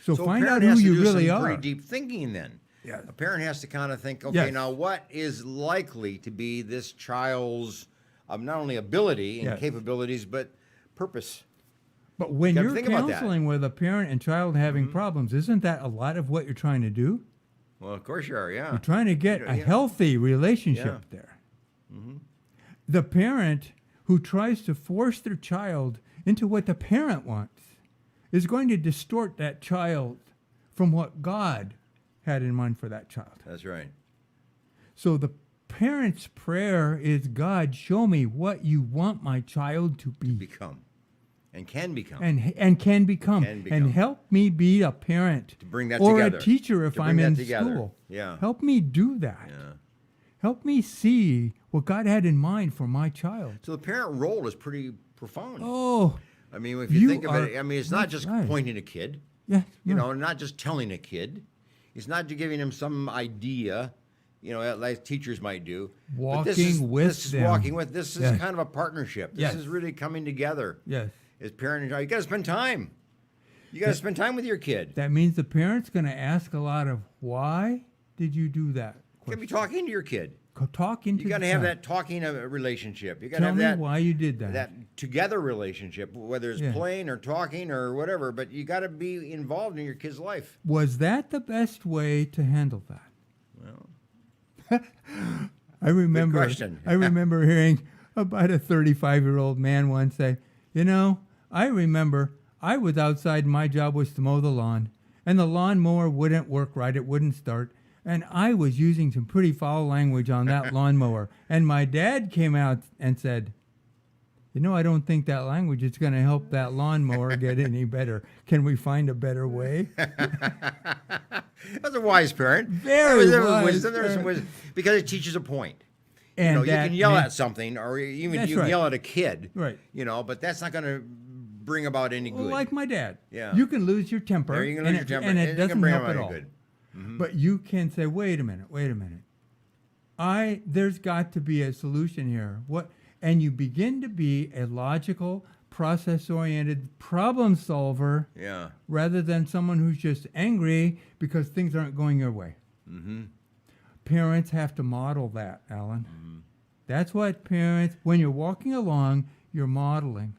Speaker 2: So
Speaker 1: a
Speaker 2: find out
Speaker 1: parent
Speaker 2: who
Speaker 1: has to
Speaker 2: you
Speaker 1: do
Speaker 2: really
Speaker 1: some
Speaker 2: are.
Speaker 1: pretty deep thinking then.
Speaker 2: Yes.
Speaker 1: A parent has to kind of think, okay,
Speaker 2: Yes.
Speaker 1: now what is likely to be this child's not only ability and
Speaker 2: Yes.
Speaker 1: capabilities, but purpose?
Speaker 2: But when
Speaker 1: Gotta
Speaker 2: you're
Speaker 1: think about that.
Speaker 2: counseling with a parent and child having problems, isn't that a lot of what you're trying to do?
Speaker 1: Well, of course you are, yeah.
Speaker 2: You're trying to get a
Speaker 1: Yeah.
Speaker 2: healthy relationship there. The parent who tries to force their child into what the parent wants is going to distort that child from what God had in mind for that child.
Speaker 1: That's right.
Speaker 2: So the parent's prayer is, God, show me what you want my child to be
Speaker 1: Become. And can become.
Speaker 2: and can become.
Speaker 1: Can become.
Speaker 2: And help me be a parent
Speaker 1: To bring that
Speaker 2: or
Speaker 1: together.
Speaker 2: a teacher if
Speaker 1: To
Speaker 2: I'm
Speaker 1: bring
Speaker 2: in
Speaker 1: that together.
Speaker 2: school.
Speaker 1: Yeah.
Speaker 2: Help me do that.
Speaker 1: Yeah.
Speaker 2: Help me see what God had in mind for my child.
Speaker 1: So the parent role is pretty profound.
Speaker 2: Oh,
Speaker 1: I mean, if you,
Speaker 2: you
Speaker 1: think of it,
Speaker 2: are-
Speaker 1: I mean, it's not
Speaker 2: that's
Speaker 1: just
Speaker 2: right.
Speaker 1: pointing a kid,
Speaker 2: yes.
Speaker 1: you
Speaker 2: no.
Speaker 1: know, not just telling a kid. It's not just giving him some idea, you know, like teachers might do. But this is,
Speaker 2: Walking with
Speaker 1: this is
Speaker 2: them.
Speaker 1: walking with. This is
Speaker 2: Yes.
Speaker 1: kind of a partnership. This
Speaker 2: Yes.
Speaker 1: is really coming together.
Speaker 2: Yes.
Speaker 1: As parent and child, you got to spend time. You got to spend time with your kid.
Speaker 2: That means the parent's going to ask a lot of, why did you do that?
Speaker 1: You got to be talking to your kid.
Speaker 2: Talk into
Speaker 1: You got to
Speaker 2: the
Speaker 1: have
Speaker 2: child.
Speaker 1: that talking relationship. You got to
Speaker 2: Tell
Speaker 1: have
Speaker 2: me
Speaker 1: that
Speaker 2: why you did that.
Speaker 1: that together relationship, whether it's
Speaker 2: Yeah.
Speaker 1: playing or talking or whatever. But you got to be involved in your kid's life.
Speaker 2: Was that the best way to handle that?
Speaker 1: Well,
Speaker 2: I remember.
Speaker 1: question.
Speaker 2: I remember hearing about a 35-year-old man once say, "You know, I remember I was outside. My job was to mow the lawn, and the lawnmower wouldn't work right. It wouldn't start, and I was using some pretty foul language on that lawnmower. And my dad came out and said." You know, I don't think that language is going to help that lawnmower get any better. Can we find a better way?
Speaker 1: that's a wise parent.
Speaker 2: Very
Speaker 1: There was
Speaker 2: wise
Speaker 1: wisdom, there was some
Speaker 2: parent.
Speaker 1: wisdom, because it teaches a point.
Speaker 2: And
Speaker 1: You know, you
Speaker 2: that
Speaker 1: can yell
Speaker 2: meant-
Speaker 1: at something, or even
Speaker 2: That's
Speaker 1: you can
Speaker 2: right.
Speaker 1: yell at a kid.
Speaker 2: Right.
Speaker 1: You know, but that's not going to bring about any good.
Speaker 2: Like my dad.
Speaker 1: Yeah.
Speaker 2: You can lose your temper.
Speaker 1: There you can
Speaker 2: and
Speaker 1: lose your temper,
Speaker 2: And
Speaker 1: and
Speaker 2: it
Speaker 1: it can
Speaker 2: doesn't
Speaker 1: bring
Speaker 2: help
Speaker 1: about
Speaker 2: at
Speaker 1: any
Speaker 2: all.
Speaker 1: good.
Speaker 2: But you can say, wait a minute. There's got to be a solution here. And you begin to be a logical, process-oriented problem solver
Speaker 1: Yeah.
Speaker 2: rather than someone who's just angry because things aren't going your way. Parents have to model that, Alan. That's what parents, when you're walking along, you're modeling.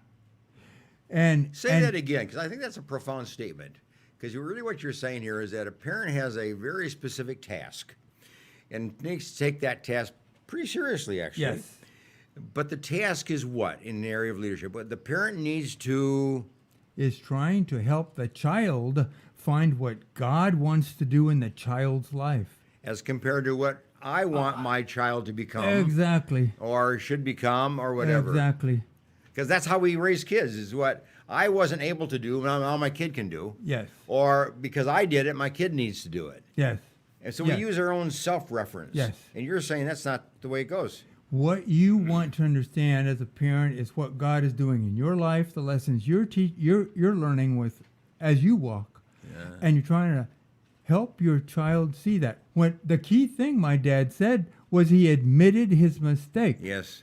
Speaker 2: And
Speaker 1: Say that again, because I think that's a profound statement. Because really what you're saying here is that a parent has a very specific task and needs to take that task pretty seriously, actually.
Speaker 2: Yes.
Speaker 1: But the task is what in the area of leadership? But the parent needs to...
Speaker 2: is trying to help the child find what God wants to do in the child's life.
Speaker 1: as compared to what I want my child to become
Speaker 2: Exactly.
Speaker 1: or should become or whatever.
Speaker 2: Exactly.
Speaker 1: Because that's how we raise kids, is what I wasn't able to do, now my kid can do.
Speaker 2: Yes.
Speaker 1: Or because I did it, my kid needs to do it.
Speaker 2: Yes.
Speaker 1: And so
Speaker 2: Yes.
Speaker 1: we use our own self-reference.
Speaker 2: Yes.
Speaker 1: And you're saying that's not the way it goes.
Speaker 2: What you want to understand as a parent is what God is doing in your life, the lessons you're learning with as you walk, and you're trying to help your child see that. When the key thing my dad said was he admitted his mistake.
Speaker 1: Yes.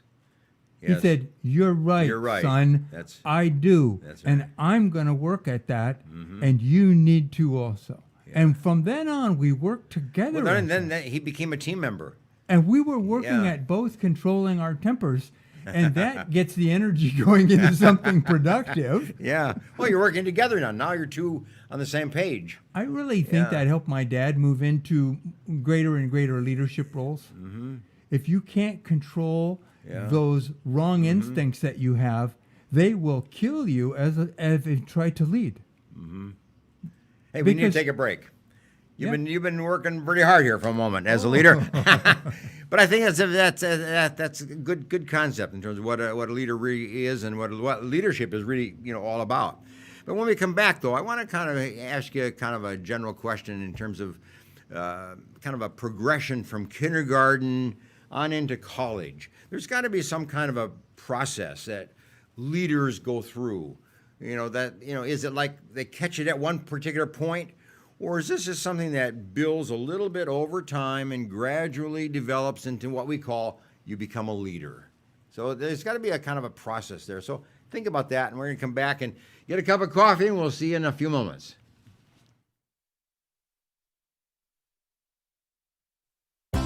Speaker 2: He said, "You're right, son.
Speaker 1: That's-
Speaker 2: I do,
Speaker 1: that's
Speaker 2: and
Speaker 1: right.
Speaker 2: I'm going to work at that, and you need to also." And from then on, we worked together.
Speaker 1: Well,
Speaker 2: on that.
Speaker 1: then he became a team member.
Speaker 2: And we were working
Speaker 1: Yeah.
Speaker 2: at both controlling our tempers, and that gets the energy going into something productive.
Speaker 1: Yeah. Well, you're working together now. Now you're two on the same page.
Speaker 2: I really think
Speaker 1: Yeah.
Speaker 2: that helped my dad move into greater and greater leadership roles. If you can't control
Speaker 1: Yeah.
Speaker 2: those wrong instincts that you have, they will kill you as you try to lead.
Speaker 1: Hey, we need to
Speaker 2: Because-
Speaker 1: take a break. You've been working pretty hard here for a moment as a leader, but I think that's a good concept in terms of what a leader really is and what leadership is really all about. But when we come back, though, I want to kind of ask you kind of a general question in terms of kind of a progression from kindergarten on into college. There's got to be some kind of a process that leaders go through. Is it like they catch it at one particular point? Or is this just something that builds a little bit over time and gradually develops into what we call you become a leader? So there's got to be a kind of a process there. So think about that, and we're going to come back and get a cup of coffee, and we'll see you in a few moments.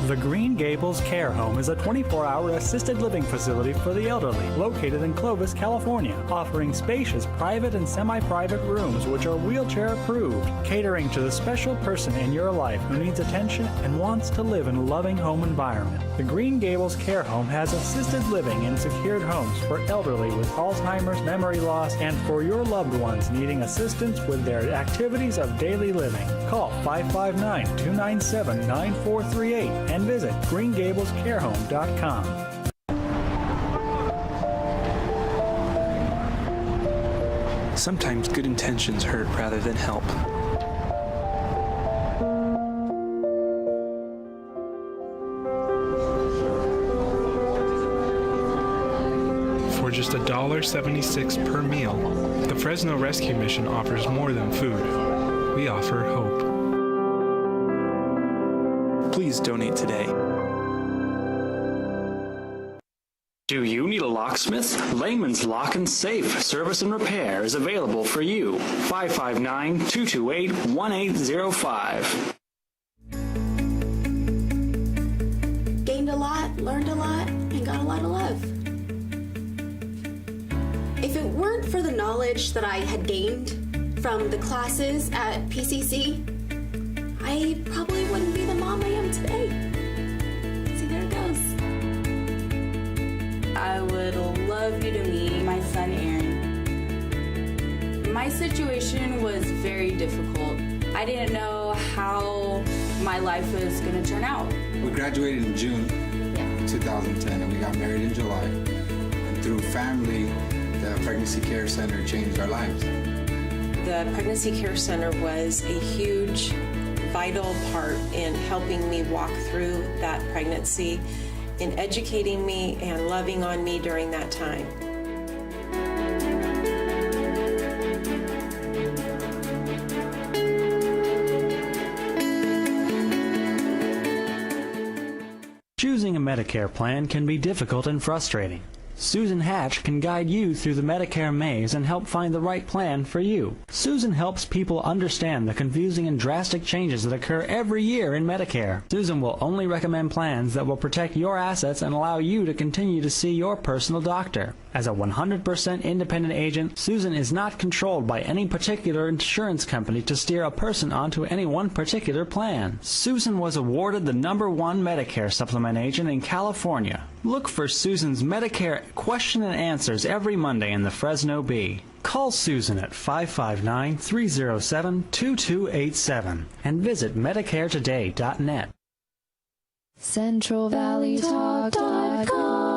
Speaker 3: The Green Gables Care Home is a 24-hour assisted living facility for the elderly located in Clovis, California, offering spacious private and semi-private rooms which are wheelchair approved, catering to the special person in your life who needs attention and wants to live in a loving home environment. The Green Gables Care Home has assisted living in secured homes for elderly with Alzheimer's, memory loss, and for your loved ones needing assistance with their activities of daily living. Call 559-297-9438 and visit greengablescarehome.com.
Speaker 4: Sometimes good intentions hurt rather than help. For just $1.76 per meal, the Fresno Rescue Mission offers more than food. We offer hope. Please donate today.
Speaker 5: Do you need a locksmith? Layman's Lock and Safe Service and Repair is available for you. 559-228-1805.
Speaker 6: Gained a lot, learned a lot, and got a lot of love. If it weren't for the knowledge that I had gained from the classes at PCC, I probably wouldn't be the mom I am today. See, there it goes.
Speaker 7: I would love you to meet my son, Aaron. My situation was very difficult. I didn't know how my life was going to turn out.
Speaker 8: We graduated in June 2010 and we got married in July. And through family, the Pregnancy Care Center changed our lives.
Speaker 9: The Pregnancy Care Center was a huge, vital part in helping me walk through that pregnancy, in educating me and loving on me during that time.
Speaker 3: Choosing a Medicare plan can be difficult and frustrating. Susan Hatch can guide you through the Medicare maze and help find the right plan for you. Susan helps people understand the confusing and drastic changes that occur every year in Medicare. Susan will only recommend plans that will protect your assets and allow you to continue to see your personal doctor. As a 100% independent agent, Susan is not controlled by any particular insurance company to steer a person onto any one particular plan. Susan was awarded the #1 Medicare supplement agent in California. Look for Susan's Medicare question and answers every Monday in the Fresno Bee. Call Susan at 559-307-2287 and visit MedicareToday.net.
Speaker 10: CentralValleyTalk.com.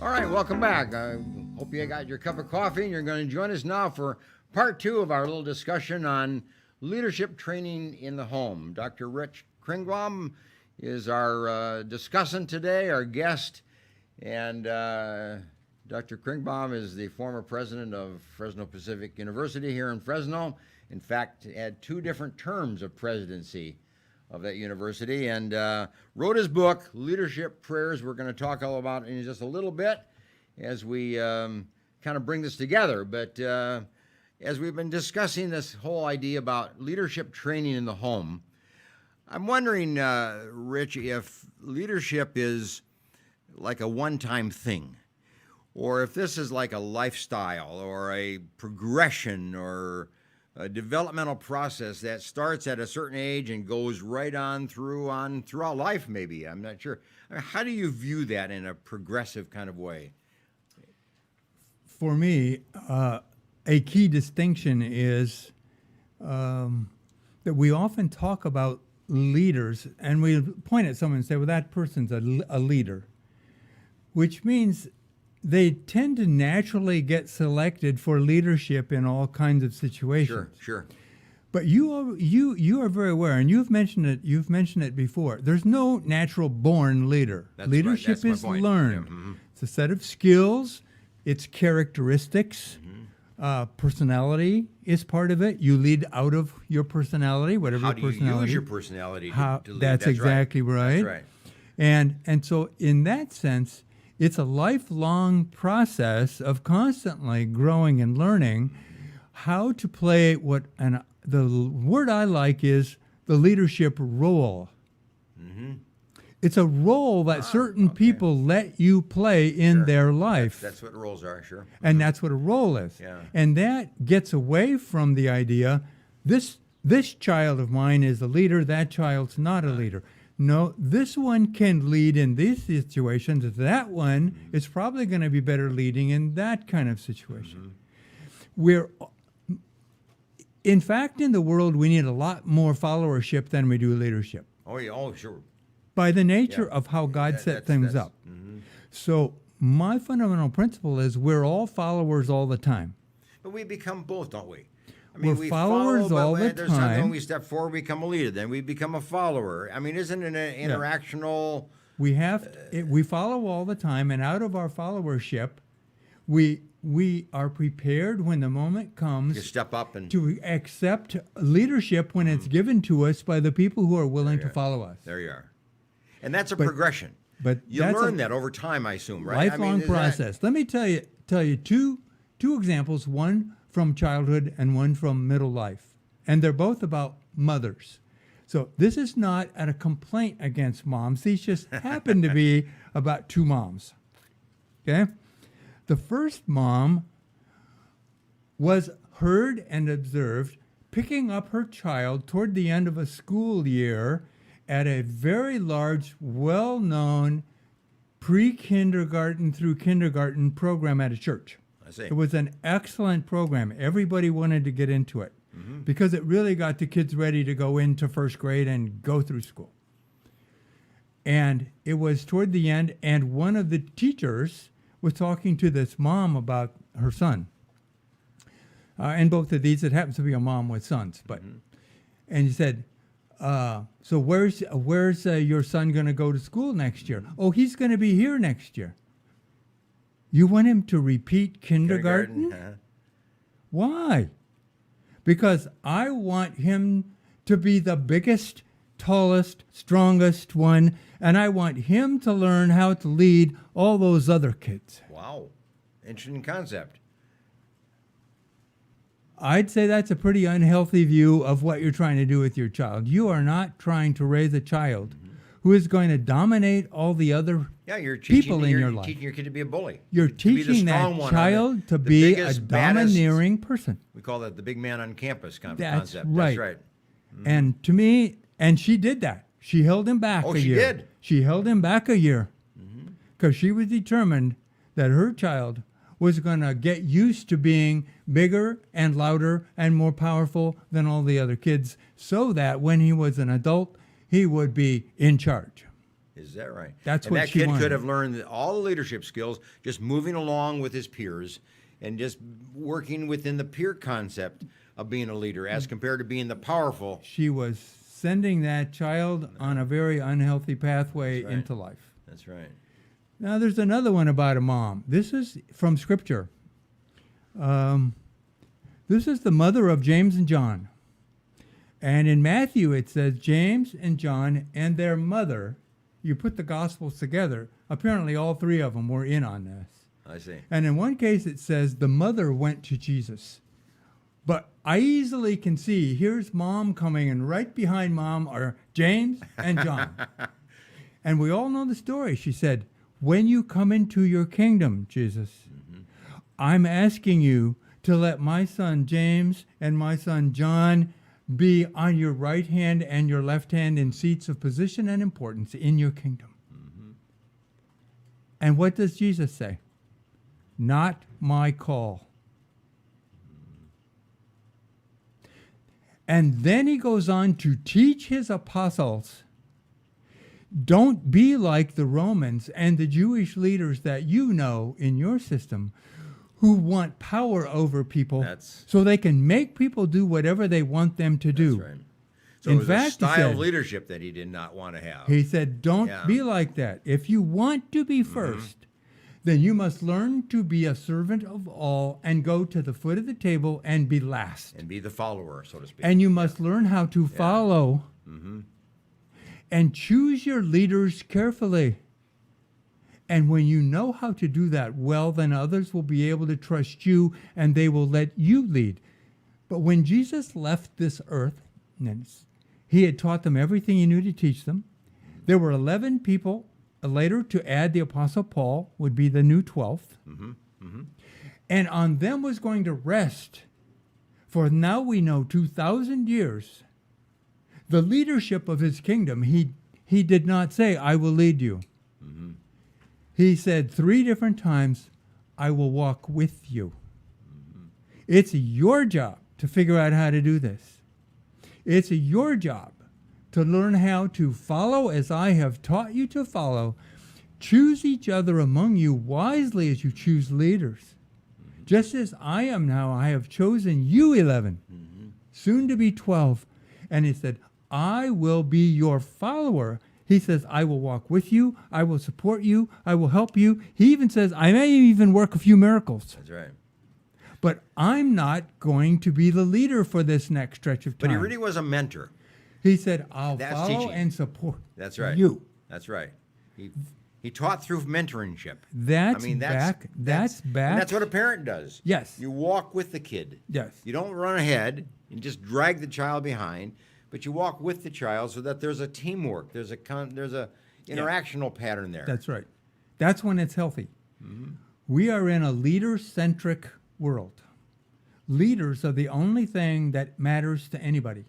Speaker 1: All right, welcome back. I hope you got your cup of coffee, and you're going to join us now for part 2 of our little discussion on leadership training in the home. Dr. Rich Kriegbaum is our discussant today, our guest, and Dr. Kriegbaum is the former president of Fresno Pacific University here in Fresno. In fact, had 2 different terms of presidency of that university, and wrote his book, Leadership Prayers. We're going to talk all about it in just a little bit as we kind kind of bring this together, but as we've been discussing this whole idea about leadership training in the home, I'm wondering, Rich, if leadership is like a one-time thing, or if this is like a lifestyle or a progression or a developmental process that starts at a certain age and goes right on throughout life, maybe. I'm not sure. How do you view that in a progressive kind of way?
Speaker 2: For me, a key distinction is that we often talk about leaders, and we point at someone and say, well, that person's a leader, which means they tend to naturally get selected for leadership in all kinds of situations.
Speaker 1: Sure.
Speaker 2: But you are very aware, and you've mentioned it before. There's no natural born leader.
Speaker 1: That's
Speaker 2: Leadership
Speaker 1: right. That's
Speaker 2: is
Speaker 1: my point.
Speaker 2: learned.
Speaker 1: Yeah. Mm-hmm.
Speaker 2: It's a set of skills. It's characteristics. Personality is part of it. You lead out of your personality, whatever
Speaker 1: How
Speaker 2: your
Speaker 1: do you
Speaker 2: personality.
Speaker 1: use your personality to lead?
Speaker 2: That's exactly right.
Speaker 1: That's right.
Speaker 2: And so in that sense, it's a lifelong process of constantly growing and learning how to play the word I like is the leadership role. It's a role that certain people let you play in their life.
Speaker 1: That's what roles are, sure.
Speaker 2: And that's what a role is.
Speaker 1: Yeah.
Speaker 2: And that gets away from the idea, this child of mine is a leader, that child's not a leader. No, this one can lead in these situations. That one is probably going to be better leading in that kind of situation. In fact, in the world, we need a lot more followership than we do leadership.
Speaker 1: Oh, yeah. Oh, sure.
Speaker 2: By the nature of how God set things up. So my fundamental principle is we're all followers all the time.
Speaker 1: But we become both, don't we? I
Speaker 2: We're
Speaker 1: we
Speaker 2: followers
Speaker 1: follow,
Speaker 2: all the
Speaker 1: there's times when
Speaker 2: time.
Speaker 1: we step forward, we become a leader. Then we become a follower. I mean, isn't it an interactional?
Speaker 2: We follow all the time, and out of our followership, we are prepared when the moment comes
Speaker 1: You step up and
Speaker 2: to accept leadership when it's given to us by the people who are willing to follow us.
Speaker 1: there you are. And that's a progression.
Speaker 2: But
Speaker 1: You
Speaker 2: that's
Speaker 1: learn
Speaker 2: a
Speaker 1: that over time, I assume, right?
Speaker 2: lifelong
Speaker 1: is
Speaker 2: process. Let me tell you two examples, one from childhood and one from middle life. And they're both about mothers. So this is not a complaint against moms. These just happen to be about two moms. Okay? The first mom was heard and observed picking up her child toward the end of a school year at a very large, well-known pre-kindergarten through kindergarten program at a church.
Speaker 1: I see.
Speaker 2: It was an excellent program. Everybody wanted to get into it because it really got the kids ready to go into first grade and go through school. And it was toward the end, and one of the teachers was talking to this mom about her son. And both of these, it happens to be a mom with sons, but and he said, so where's your son going to go to school next year? Oh, he's going to be here next year. You want him to repeat kindergarten? Why? Because I want him to be the biggest, tallest, strongest one, and I want him to learn how to lead all those other kids.
Speaker 1: Wow. Interesting concept.
Speaker 2: I'd say that's a pretty unhealthy view of what you're trying to do with your child. You are not trying to raise a child who is going to dominate all the other
Speaker 1: You're
Speaker 2: people in your life.
Speaker 1: teaching your kid to be a bully.
Speaker 2: You're
Speaker 1: to be the
Speaker 2: teaching that
Speaker 1: strong one
Speaker 2: child to
Speaker 1: the
Speaker 2: be a
Speaker 1: biggest, baddest-
Speaker 2: domineering person.
Speaker 1: We call that the big man on campus kind of
Speaker 2: That's
Speaker 1: concept.
Speaker 2: right.
Speaker 1: That's right.
Speaker 2: And to me, and she did that. She held him back a
Speaker 1: she
Speaker 2: year.
Speaker 1: did?
Speaker 2: She held him back a year because she was determined that her child was going to get used to being bigger and louder and more powerful than all the other kids so that when he was an adult, he would be in charge.
Speaker 1: Is that right?
Speaker 2: That's
Speaker 1: and
Speaker 2: what
Speaker 1: that
Speaker 2: she
Speaker 1: kid
Speaker 2: wanted.
Speaker 1: could have learned all the leadership skills just moving along with his peers and just working within the peer concept of being a leader as compared to being the powerful.
Speaker 2: She was sending that child on a very unhealthy pathway
Speaker 1: That's right.
Speaker 2: into life.
Speaker 1: That's right.
Speaker 2: Now, there's another one about a mom. This is from Scripture. This is the mother of James and John. And in Matthew, it says James and John and their mother. You put the Gospels together. Apparently, all three of them were in on this.
Speaker 1: I see.
Speaker 2: And in one case, it says the mother went to Jesus. But I easily can see, here's mom coming, and right behind mom are James and John. And we all know the story. She said, when you come into your kingdom, Jesus, I'm asking you to let my son James and my son John be on your right hand and your left hand in seats of position and importance in your kingdom. And what does Jesus say? Not my call. And then he goes on to teach his apostles, don't be like the Romans and the Jewish leaders that you know in your system who want power over people so they can make people do whatever they want them to do.
Speaker 1: That's right. So
Speaker 2: In
Speaker 1: it was
Speaker 2: fact,
Speaker 1: a
Speaker 2: he
Speaker 1: style
Speaker 2: said-
Speaker 1: of leadership that he did not want to have.
Speaker 2: He said, don't
Speaker 1: Yeah.
Speaker 2: be like that. If you want to be first, then you must learn to be a servant of all and go to the foot of the table and be last.
Speaker 1: And be the follower, so to speak.
Speaker 2: And you must learn how to follow and choose your leaders carefully. And when you know how to do that well, then others will be able to trust you and they will let you lead. But when Jesus left this earth, and he had taught them everything he knew to teach them. There were 11 people. Later, to add the Apostle Paul would be the new 12th. And on them was going to rest, for now we know 2,000 years, the leadership of his kingdom. He did not say, I will lead you. He said 3 different times, I will walk with you. It's your job to figure out how to do this. It's your job to learn how to follow as I have taught you to follow. Choose each other among you wisely as you choose leaders. Just as I am now, I have chosen you 11, soon to be 12. And he said, I will be your follower. He says, I will walk with you. I will support you. I will help you. He even says, I may even work a few miracles.
Speaker 1: That's right.
Speaker 2: But I'm not going to be the leader for this next stretch of time.
Speaker 1: But he really was a mentor.
Speaker 2: He said, I'll
Speaker 1: That's
Speaker 2: follow
Speaker 1: teaching.
Speaker 2: and support
Speaker 1: That's right.
Speaker 2: you.
Speaker 1: That's right. He taught through mentorship.
Speaker 2: That's
Speaker 1: I mean,
Speaker 2: back. That's back.
Speaker 1: And that's what a parent does.
Speaker 2: Yes.
Speaker 1: You walk with the kid.
Speaker 2: Yes.
Speaker 1: You don't run ahead and just drag the child behind, but you walk with the child so that there's a teamwork. There's a interactional pattern there.
Speaker 2: That's right. That's when it's healthy. We are in a leader-centric world. Leaders are the only thing that matters to anybody.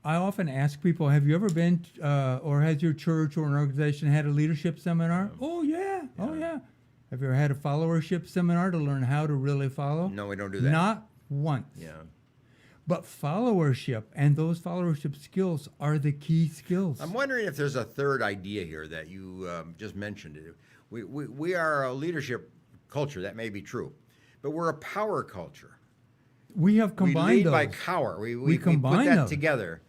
Speaker 2: I often ask people, have you ever been, or has your church or an organization had a leadership seminar? Oh, yeah. Oh, yeah. Have you ever had a followership seminar to learn how to really follow?
Speaker 1: No, we don't do that.
Speaker 2: Not once.
Speaker 1: Yeah.
Speaker 2: But followership and those followership skills are the key skills.
Speaker 1: I'm wondering if there's a third idea here that you just mentioned. We are a leadership culture. That may be true. But we're a power culture.
Speaker 2: We have combined
Speaker 1: we lead
Speaker 2: those.
Speaker 1: by power. We
Speaker 2: combine
Speaker 1: put that
Speaker 2: those
Speaker 1: together.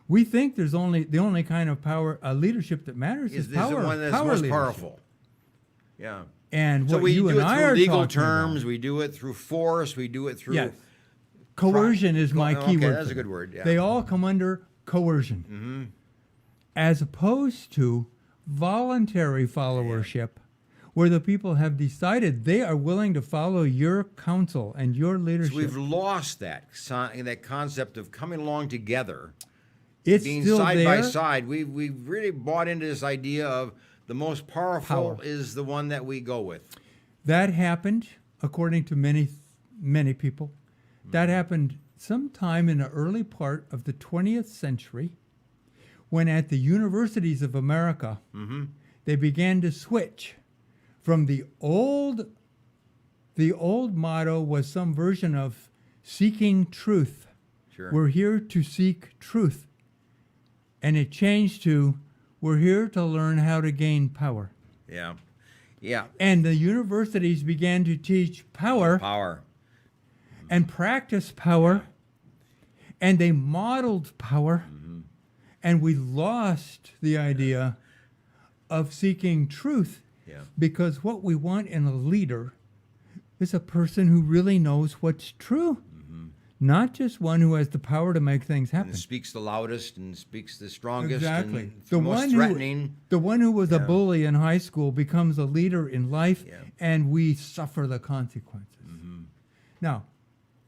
Speaker 2: We think there's only the only kind of power leadership that matters is
Speaker 1: Is
Speaker 2: power.
Speaker 1: the one that's
Speaker 2: power
Speaker 1: most
Speaker 2: leadership.
Speaker 1: powerful. Yeah.
Speaker 2: And
Speaker 1: So
Speaker 2: what
Speaker 1: we
Speaker 2: you
Speaker 1: do
Speaker 2: and
Speaker 1: it
Speaker 2: I
Speaker 1: through
Speaker 2: are
Speaker 1: legal
Speaker 2: talking
Speaker 1: terms.
Speaker 2: about-
Speaker 1: We do it through force. We do it through.
Speaker 2: Yes. Coercion is my key word.
Speaker 1: That's
Speaker 2: for
Speaker 1: a good
Speaker 2: it.
Speaker 1: word. Yeah.
Speaker 2: They all come under coercion, as opposed to voluntary followership, where the people have decided they are willing to follow your counsel and your leadership.
Speaker 1: So we've lost that concept of coming along together.
Speaker 2: It's
Speaker 1: being
Speaker 2: still
Speaker 1: side
Speaker 2: there.
Speaker 1: by side. We've really bought into this idea of the most powerful
Speaker 2: Power.
Speaker 1: is the one that we go with.
Speaker 2: That happened, according to many people. That happened sometime in the early part of the 20th century, when at the universities of America, they began to switch from the old motto was some version of seeking truth.
Speaker 1: Sure.
Speaker 2: We're here to seek truth. And it changed to, we're here to learn how to gain power.
Speaker 1: Yeah. Yeah.
Speaker 2: And the universities began to teach power
Speaker 1: Power.
Speaker 2: and practice power, and they modeled power, and we lost the idea of seeking truth,
Speaker 1: Yeah.
Speaker 2: because what we want in a leader is a person who really knows what's true, not just one who has the power to make things happen.
Speaker 1: And speaks the loudest and speaks the strongest
Speaker 2: Exactly.
Speaker 1: and
Speaker 2: The
Speaker 1: most
Speaker 2: one
Speaker 1: threatening.
Speaker 2: the one who was a bully in high school becomes a leader in life, and we suffer the consequences. Now,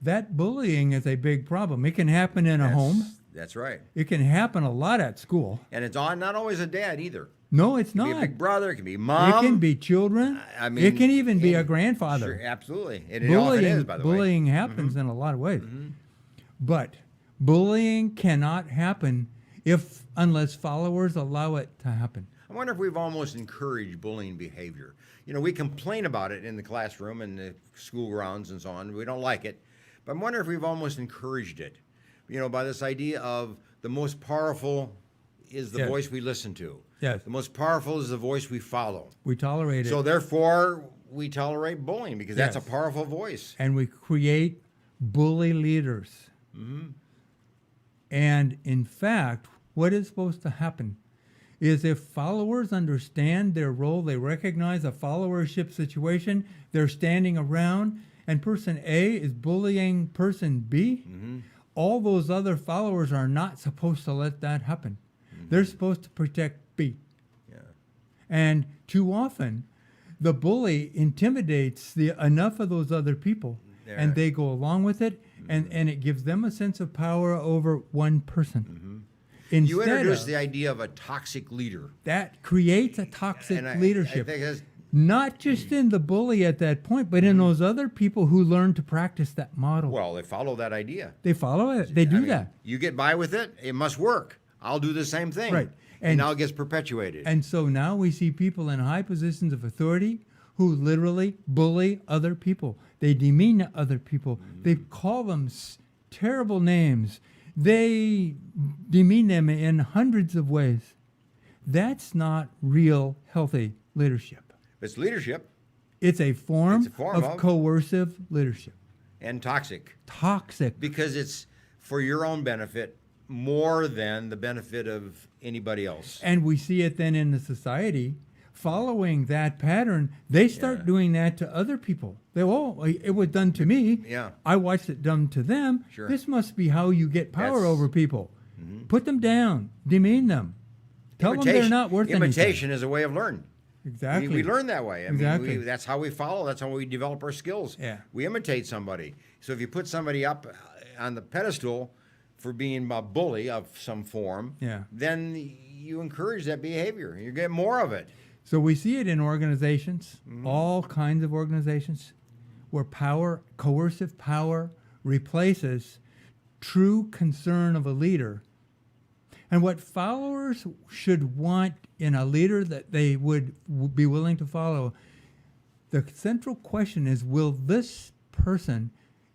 Speaker 2: that bullying is a big problem. It can happen in a home.
Speaker 1: That's right.
Speaker 2: It can happen a lot at school.
Speaker 1: And it's not always a dad either.
Speaker 2: No, it's
Speaker 1: It can be
Speaker 2: not.
Speaker 1: a big brother. It can be mom.
Speaker 2: It can be children.
Speaker 1: I mean,
Speaker 2: it can even be a
Speaker 1: and-
Speaker 2: grandfather.
Speaker 1: Sure, absolutely. And it often is, by the way.
Speaker 2: Bullying happens in a lot of ways. But bullying cannot happen unless followers allow it to happen.
Speaker 1: I wonder if we've almost encouraged bullying behavior. You know, we complain about it in the classroom and the school grounds and so on. We don't like it. But I wonder if we've almost encouraged it, you know, by this idea of the most powerful is the
Speaker 2: Yes.
Speaker 1: voice we listen to.
Speaker 2: Yes.
Speaker 1: The most powerful is the voice we follow.
Speaker 2: We tolerate it.
Speaker 1: So therefore, we tolerate bullying because that's
Speaker 2: Yes.
Speaker 1: a powerful voice.
Speaker 2: And we create bully leaders. And in fact, what is supposed to happen is if followers understand their role, they recognize a followership situation, they're standing around, and person A is bullying person B, all those other followers are not supposed to let that happen. They're supposed to protect B. And too often, the bully intimidates enough of those other people, and they go along with it, and it gives them a sense of power over one person.
Speaker 1: You
Speaker 2: Instead
Speaker 1: introduced
Speaker 2: of,
Speaker 1: the idea of a toxic leader.
Speaker 2: that creates a toxic
Speaker 1: And I
Speaker 2: leadership.
Speaker 1: think that's,
Speaker 2: Not just in the bully at that point, but in those other people who learn to practice that model.
Speaker 1: well, they follow that idea.
Speaker 2: They follow it. They do
Speaker 1: I mean,
Speaker 2: that.
Speaker 1: You get by with it, it must work. I'll do the same thing.
Speaker 2: Right.
Speaker 1: And
Speaker 2: And-
Speaker 1: now it gets perpetuated.
Speaker 2: And so now we see people in high positions of authority who literally bully other people. They demean other people. They call them terrible names. They demean them in hundreds of ways. That's not real healthy leadership.
Speaker 1: It's leadership
Speaker 2: It's a form,
Speaker 1: It's a form of-
Speaker 2: coercive leadership.
Speaker 1: and toxic
Speaker 2: Toxic.
Speaker 1: because it's for your own benefit more than the benefit of anybody else.
Speaker 2: And we see it then in the society. Following that pattern, they start doing that to other people. It was done to me.
Speaker 1: Yeah.
Speaker 2: I watched it done to them.
Speaker 1: Sure.
Speaker 2: This must be how you get power
Speaker 1: That's-
Speaker 2: over people. Put them down, demean them, tell them they're not worth
Speaker 1: Imitation is a way of learning.
Speaker 2: anything. Exactly.
Speaker 1: We learn that way. I
Speaker 2: Exactly.
Speaker 1: mean, that's how we follow. That's how we develop our skills.
Speaker 2: Yeah.
Speaker 1: We imitate somebody. So if you put somebody up on the pedestal for being a bully of some form,
Speaker 2: Yeah.
Speaker 1: then you encourage that behavior. You get more of it.
Speaker 2: So we see it in organizations, all kinds of organizations, where coercive power, replaces true concern of a leader. And what followers should want in a leader that they would be willing to follow, the central question is, will this person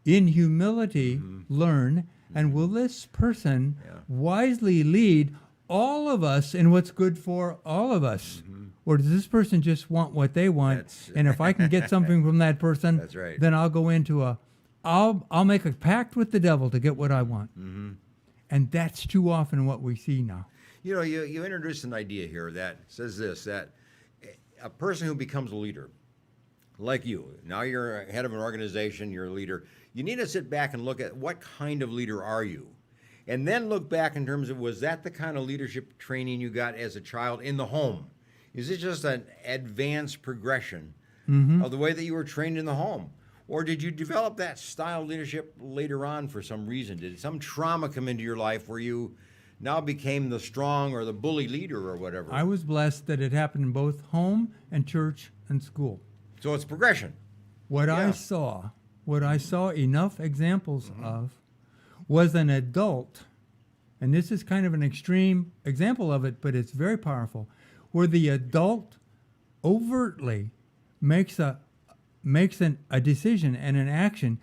Speaker 2: in humility learn, and will this person wisely lead all of us in what's good for all of us? Or does this person just want what they want?
Speaker 1: That's-
Speaker 2: And if I can get something from that person,
Speaker 1: That's right.
Speaker 2: then I'll go into I'll make a pact with the devil to get what I want. And that's too often what we see now.
Speaker 1: You know, you introduced an idea here that says this, that a person who becomes a leader, like you, now you're head of an organization, you're a leader, you need to sit back and look at what kind of leader are you? And then look back in terms of, was that the kind of leadership training you got as a child in the home? Is it just an advanced progression of the way that you were trained in the home? Or did you develop that style of leadership later on for some reason? Did some trauma come into your life where you now became the strong or the bully leader or whatever?
Speaker 2: I was blessed that it happened in both home and church and school.
Speaker 1: So it's progression.
Speaker 2: What
Speaker 1: Yeah.
Speaker 2: I saw enough examples of was an adult, and this is kind of an extreme example of it, but it's very powerful, where the adult overtly makes a decision and an action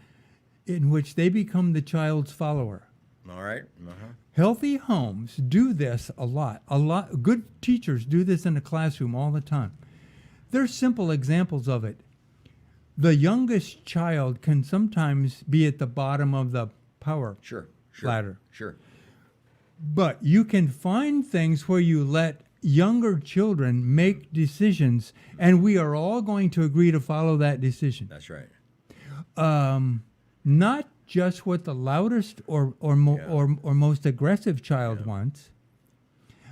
Speaker 2: in which they become the child's follower.
Speaker 1: All right.
Speaker 2: Healthy homes do this a lot. Good teachers do this in the classroom all the time. There's simple examples of it. The youngest child can sometimes be at the bottom of the power
Speaker 1: Sure.
Speaker 2: ladder.
Speaker 1: Sure.
Speaker 2: But you can find things where you let younger children make decisions, and we are all going to agree to follow that decision.
Speaker 1: That's right.
Speaker 2: Not just what the loudest or most aggressive child wants,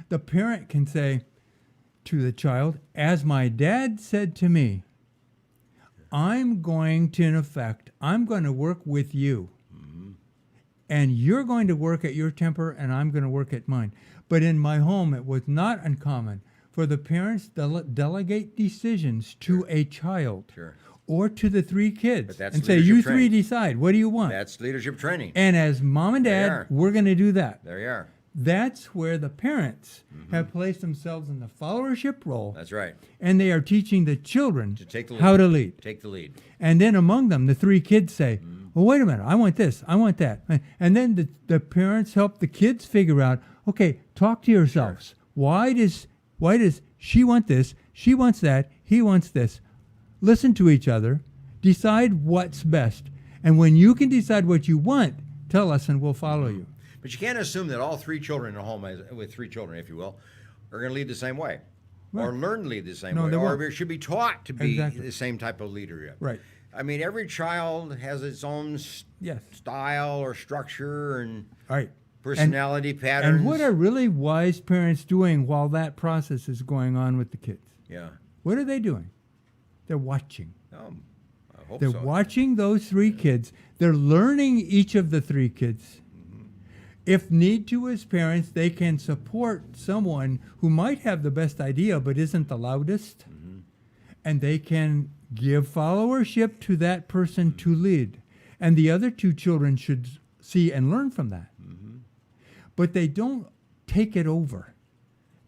Speaker 2: the parent can say to the child, as my dad said to me, I'm going to, in effect, I'm going to work with you. And you're going to work at your temper, and I'm going to work at mine. But in my home, it was not uncommon for the parents to delegate decisions to a child or to the three kids and say, you three decide. What do you want?
Speaker 1: That's leadership training.
Speaker 2: And as mom and dad, we're going to do that.
Speaker 1: There you are.
Speaker 2: That's where the parents have placed themselves in the followership role.
Speaker 1: That's right.
Speaker 2: And they are teaching the children
Speaker 1: To take the lead.
Speaker 2: how to lead.
Speaker 1: Take the lead.
Speaker 2: And then among them, the three kids say, well, wait a minute, I want this, I want that. And then the parents help the kids figure out, okay, talk to yourselves. Why does she want this, she wants that, he wants this? Listen to each other, decide what's best. And when you can decide what you want, tell us and we'll follow you.
Speaker 1: But you can't assume that all three children in a home, with three children, if you will, are going to lead the same way.
Speaker 2: Right.
Speaker 1: Or learn to lead the same
Speaker 2: No,
Speaker 1: way.
Speaker 2: they
Speaker 1: Or
Speaker 2: won't.
Speaker 1: should be taught to be
Speaker 2: Exactly.
Speaker 1: the same type of leader.
Speaker 2: Right.
Speaker 1: I mean, every child has its own
Speaker 2: Yes.
Speaker 1: style or structure and
Speaker 2: Right.
Speaker 1: personality patterns.
Speaker 2: And what are really wise parents doing while that process is going on with the kids?
Speaker 1: Yeah.
Speaker 2: What are they doing? They're watching.
Speaker 1: I hope
Speaker 2: They're
Speaker 1: so.
Speaker 2: watching those three kids. They're learning each of the three kids. If need to, as parents, they can support someone who might have the best idea but isn't the loudest. And they can give followership to that person to lead. And the other two children should see and learn from that. But they don't take it over.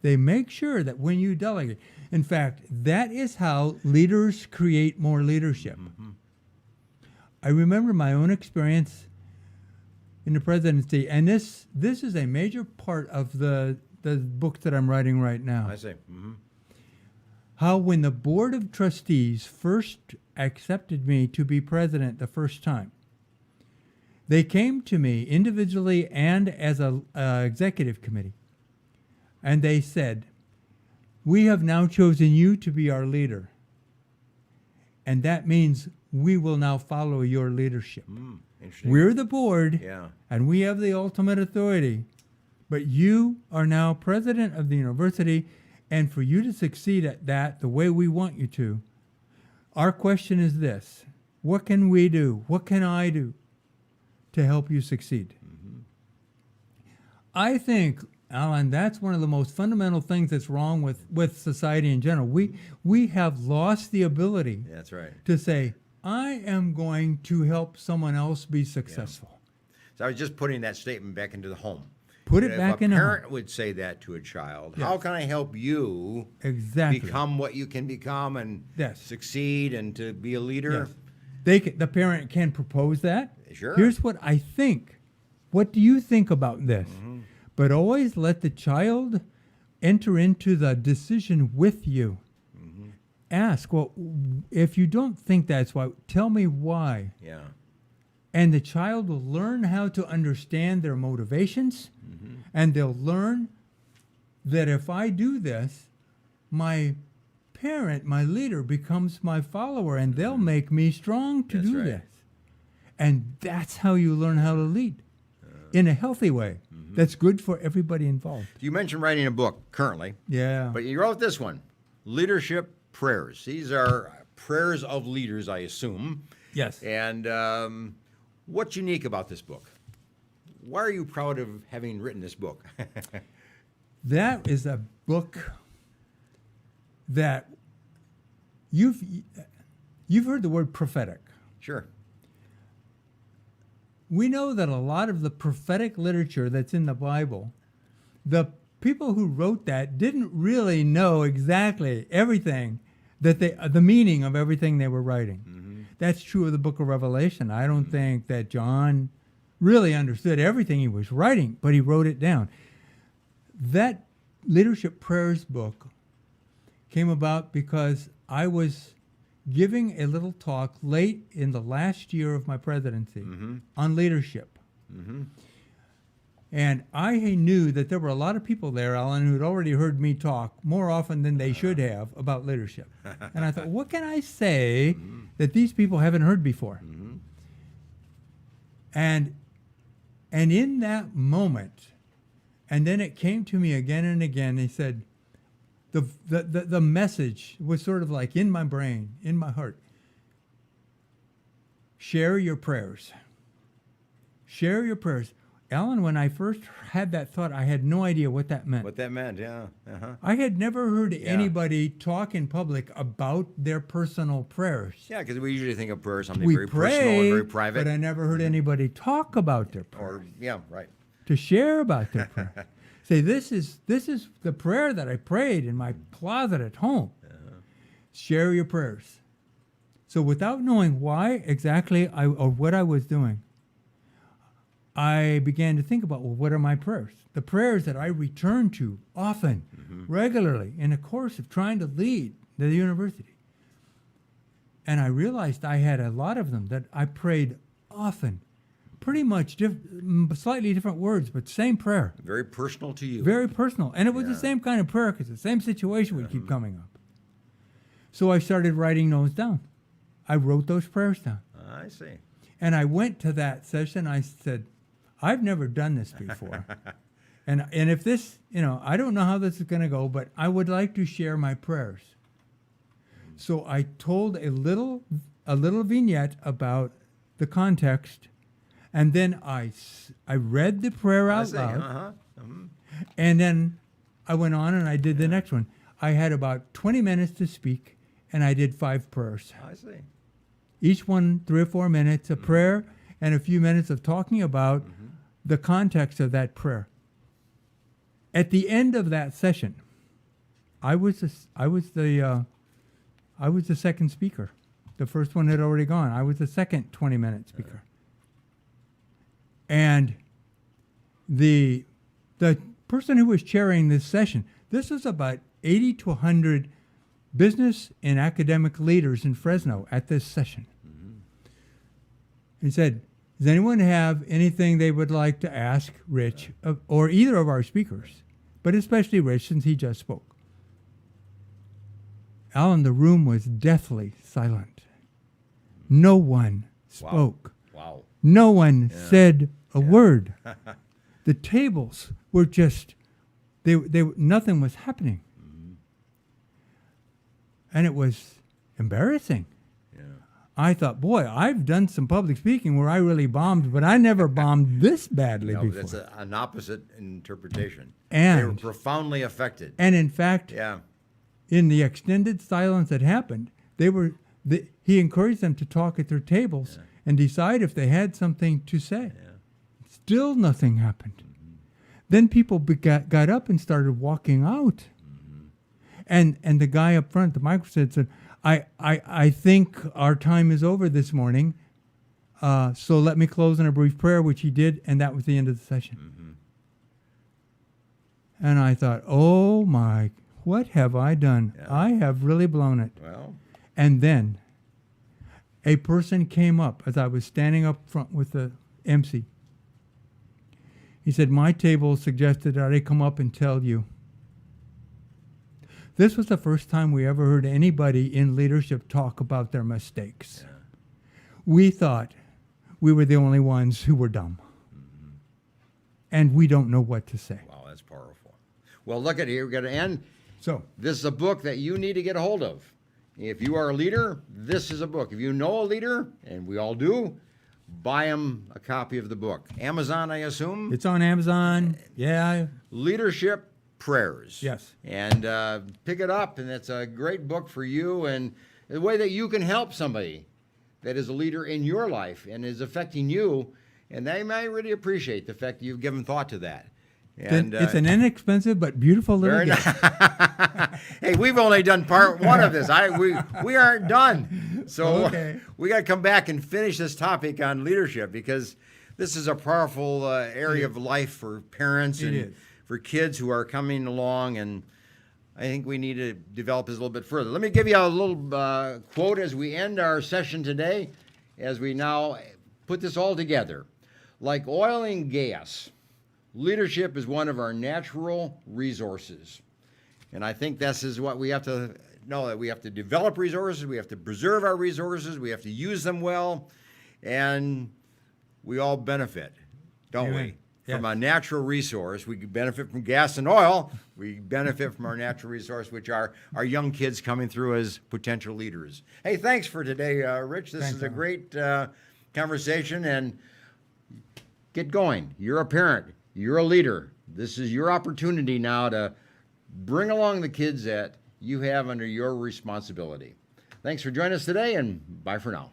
Speaker 2: They make sure that when you delegate, in fact, that is how leaders create more leadership. I remember my own experience in the presidency, and this is a major part of the book that I'm writing right now.
Speaker 1: I see.
Speaker 2: How when the board of trustees first accepted me to be president the first time, they came to me individually and as a executive committee, and they said, we have now chosen you to be our leader, and that means we will now follow your leadership.
Speaker 1: Interesting.
Speaker 2: We're the board,
Speaker 1: Yeah.
Speaker 2: and we have the ultimate authority, but you are now president of the university, and for you to succeed at that the way we want you to, our question is this: what can we do? What can I do to help you succeed? I think, Allan, that's one of the most fundamental things that's wrong with society in general. We have lost the ability
Speaker 1: That's right.
Speaker 2: to say, I am going to help someone else be successful.
Speaker 1: So I was just putting that statement back into the home.
Speaker 2: Put it back in
Speaker 1: If
Speaker 2: the
Speaker 1: a parent
Speaker 2: home.
Speaker 1: would say that to a child,
Speaker 2: Yes.
Speaker 1: how can I help you
Speaker 2: Exactly.
Speaker 1: become what you can become and
Speaker 2: Yes.
Speaker 1: succeed and to be a leader?
Speaker 2: Yes. The parent can propose that.
Speaker 1: Sure.
Speaker 2: Here's what I think. What do you think about this? But always let the child enter into the decision with you. Ask, well, if you don't think that's why, tell me why.
Speaker 1: Yeah.
Speaker 2: And the child will learn how to understand their motivations, and they'll learn that if I do this, my parent, my leader, becomes my follower, and they'll make me strong to
Speaker 1: That's
Speaker 2: do
Speaker 1: right.
Speaker 2: this. And that's how you learn how to lead in a healthy way. That's good for everybody involved.
Speaker 1: You mentioned writing a book currently,
Speaker 2: Yeah.
Speaker 1: but you wrote this one, Leadership Prayers. These are prayers of leaders, I assume.
Speaker 2: Yes.
Speaker 1: And what's unique about this book? Why are you proud of having written this book?
Speaker 2: That is a book that you've heard the word prophetic.
Speaker 1: Sure.
Speaker 2: We know that a lot of the prophetic literature that's in the Bible, the people who wrote that didn't really know exactly everything that the meaning of everything they were writing. That's true of the book of Revelation. I don't think that John really understood everything he was writing, but he wrote it down. That Leadership Prayers book came about because I was giving a little talk late in the last year of my presidency on leadership. And I knew that there were a lot of people there, Allan, who had already heard me talk more often than they should have about leadership. And I thought, what can I say that these people haven't heard before? And in that moment, and then it came to me again and again, he said, the message was sort of like in my brain, in my heart. Share your prayers. Share your prayers. Allan, when I first had that thought, I had no idea what that meant.
Speaker 1: What that meant, yeah. Uh-huh.
Speaker 2: I had never heard anybody talk in public about their personal prayers.
Speaker 1: Yeah, because we usually think of prayer as something
Speaker 2: We
Speaker 1: very
Speaker 2: pray,
Speaker 1: personal and very private.
Speaker 2: but I never heard anybody talk about their prayers.
Speaker 1: Or, yeah, right.
Speaker 2: To share about their prayer. Say, this is the prayer that I prayed in my closet at home. Share your prayers. So without knowing why exactly or what I was doing, I began to think about, well, what are my prayers? The prayers that I return to often, regularly, in the course of trying to lead the university. And I realized I had a lot of them that I prayed often. Pretty much slightly different words, but same prayer.
Speaker 1: Very personal to you.
Speaker 2: Very personal. And it was the same kind of prayer because the same situation would keep coming up. So I started writing those down. I wrote those prayers down.
Speaker 1: I see.
Speaker 2: And I went to that session. I said, I've never done this before. and if this, I don't know how this is going to go, but I would like to share my prayers. So I told a little vignette about the context. And then I read the prayer out loud, and then I went on and I did the next one. I had about 20 minutes to speak, and I did 5 prayers.
Speaker 1: I see.
Speaker 2: Each one 3 or 4 minutes, a prayer, and a few minutes of talking about the context of that prayer. At the end of that session, I was the second speaker. The first one had already gone. I was the second 20-minute speaker. And the person who was chairing this session, this was about 80 to 100 business and academic leaders in Fresno at this session. He said, does anyone have anything they would like to ask Rich or either of our speakers, but especially Rich since he just spoke? Allan, the room was deathly silent. No one spoke.
Speaker 1: Wow.
Speaker 2: No one said a word. The tables were just, nothing was happening. And it was embarrassing.
Speaker 1: Yeah.
Speaker 2: I thought, boy, I've done some public speaking where I really bombed, but I never bombed this badly
Speaker 1: No,
Speaker 2: before.
Speaker 1: that's an opposite interpretation.
Speaker 2: And-
Speaker 1: they were profoundly affected.
Speaker 2: And in fact,
Speaker 1: Yeah.
Speaker 2: in the extended silence that happened, he encouraged them to talk at their tables and decide if they had something to say. Still nothing happened. Then people got up and started walking out. And the guy up front, the microphone said, I think our time is over this morning, so let me close in a brief prayer, which he did, and that was the end of the session. And I thought, oh my, what have I done?
Speaker 1: Yeah.
Speaker 2: I have really blown it.
Speaker 1: Well,
Speaker 2: And then a person came up as I was standing up front with the MC. He said, my table suggested that I come up and tell you. This was the first time we ever heard anybody in leadership talk about their mistakes.
Speaker 1: Yeah.
Speaker 2: We thought we were the only ones who were dumb. And we don't know what to say.
Speaker 1: wow, that's powerful. Well, look at here. We've got to end.
Speaker 2: So,
Speaker 1: This is a book that you need to get a hold of. If you are a leader, this is a book. If you know a leader, and we all do, buy them a copy of the book. Amazon, I assume?
Speaker 2: it's on Amazon. Yeah.
Speaker 1: Leadership Prayers.
Speaker 2: Yes.
Speaker 1: And pick it up, and it's a great book for you and the way that you can help somebody that is a leader in your life and is affecting you, and they may really appreciate the fact that you've given thought to that. And
Speaker 2: It's an inexpensive but beautiful little
Speaker 1: very
Speaker 2: gift.
Speaker 1: Hey, we've only done part one of this. We aren't done. So
Speaker 2: Okay.
Speaker 1: we got to come back and finish this topic on leadership because this is a powerful area of life for parents
Speaker 2: It
Speaker 1: and
Speaker 2: is.
Speaker 1: for kids who are coming along. And I think we need to develop this a little bit further. Let me give you a little quote as we end our session today, as we now put this all together. Like oil and gas, leadership is one of our natural resources. And I think this is what we have to know, that we have to develop resources, we have to preserve our resources, we have to use them well, and we all benefit, don't
Speaker 2: Amen.
Speaker 1: we?
Speaker 2: Yes.
Speaker 1: From a natural resource. We benefit from gas and oil. We benefit from our natural resource, which are our young kids coming through as potential leaders. Hey, thanks for today, Rich. This
Speaker 2: Thanks,
Speaker 1: is a
Speaker 2: Alan.
Speaker 1: great conversation, and get going. You're a parent. You're a leader. This is your opportunity now to bring along the kids that you have under your responsibility. Thanks for joining us today, and bye for now.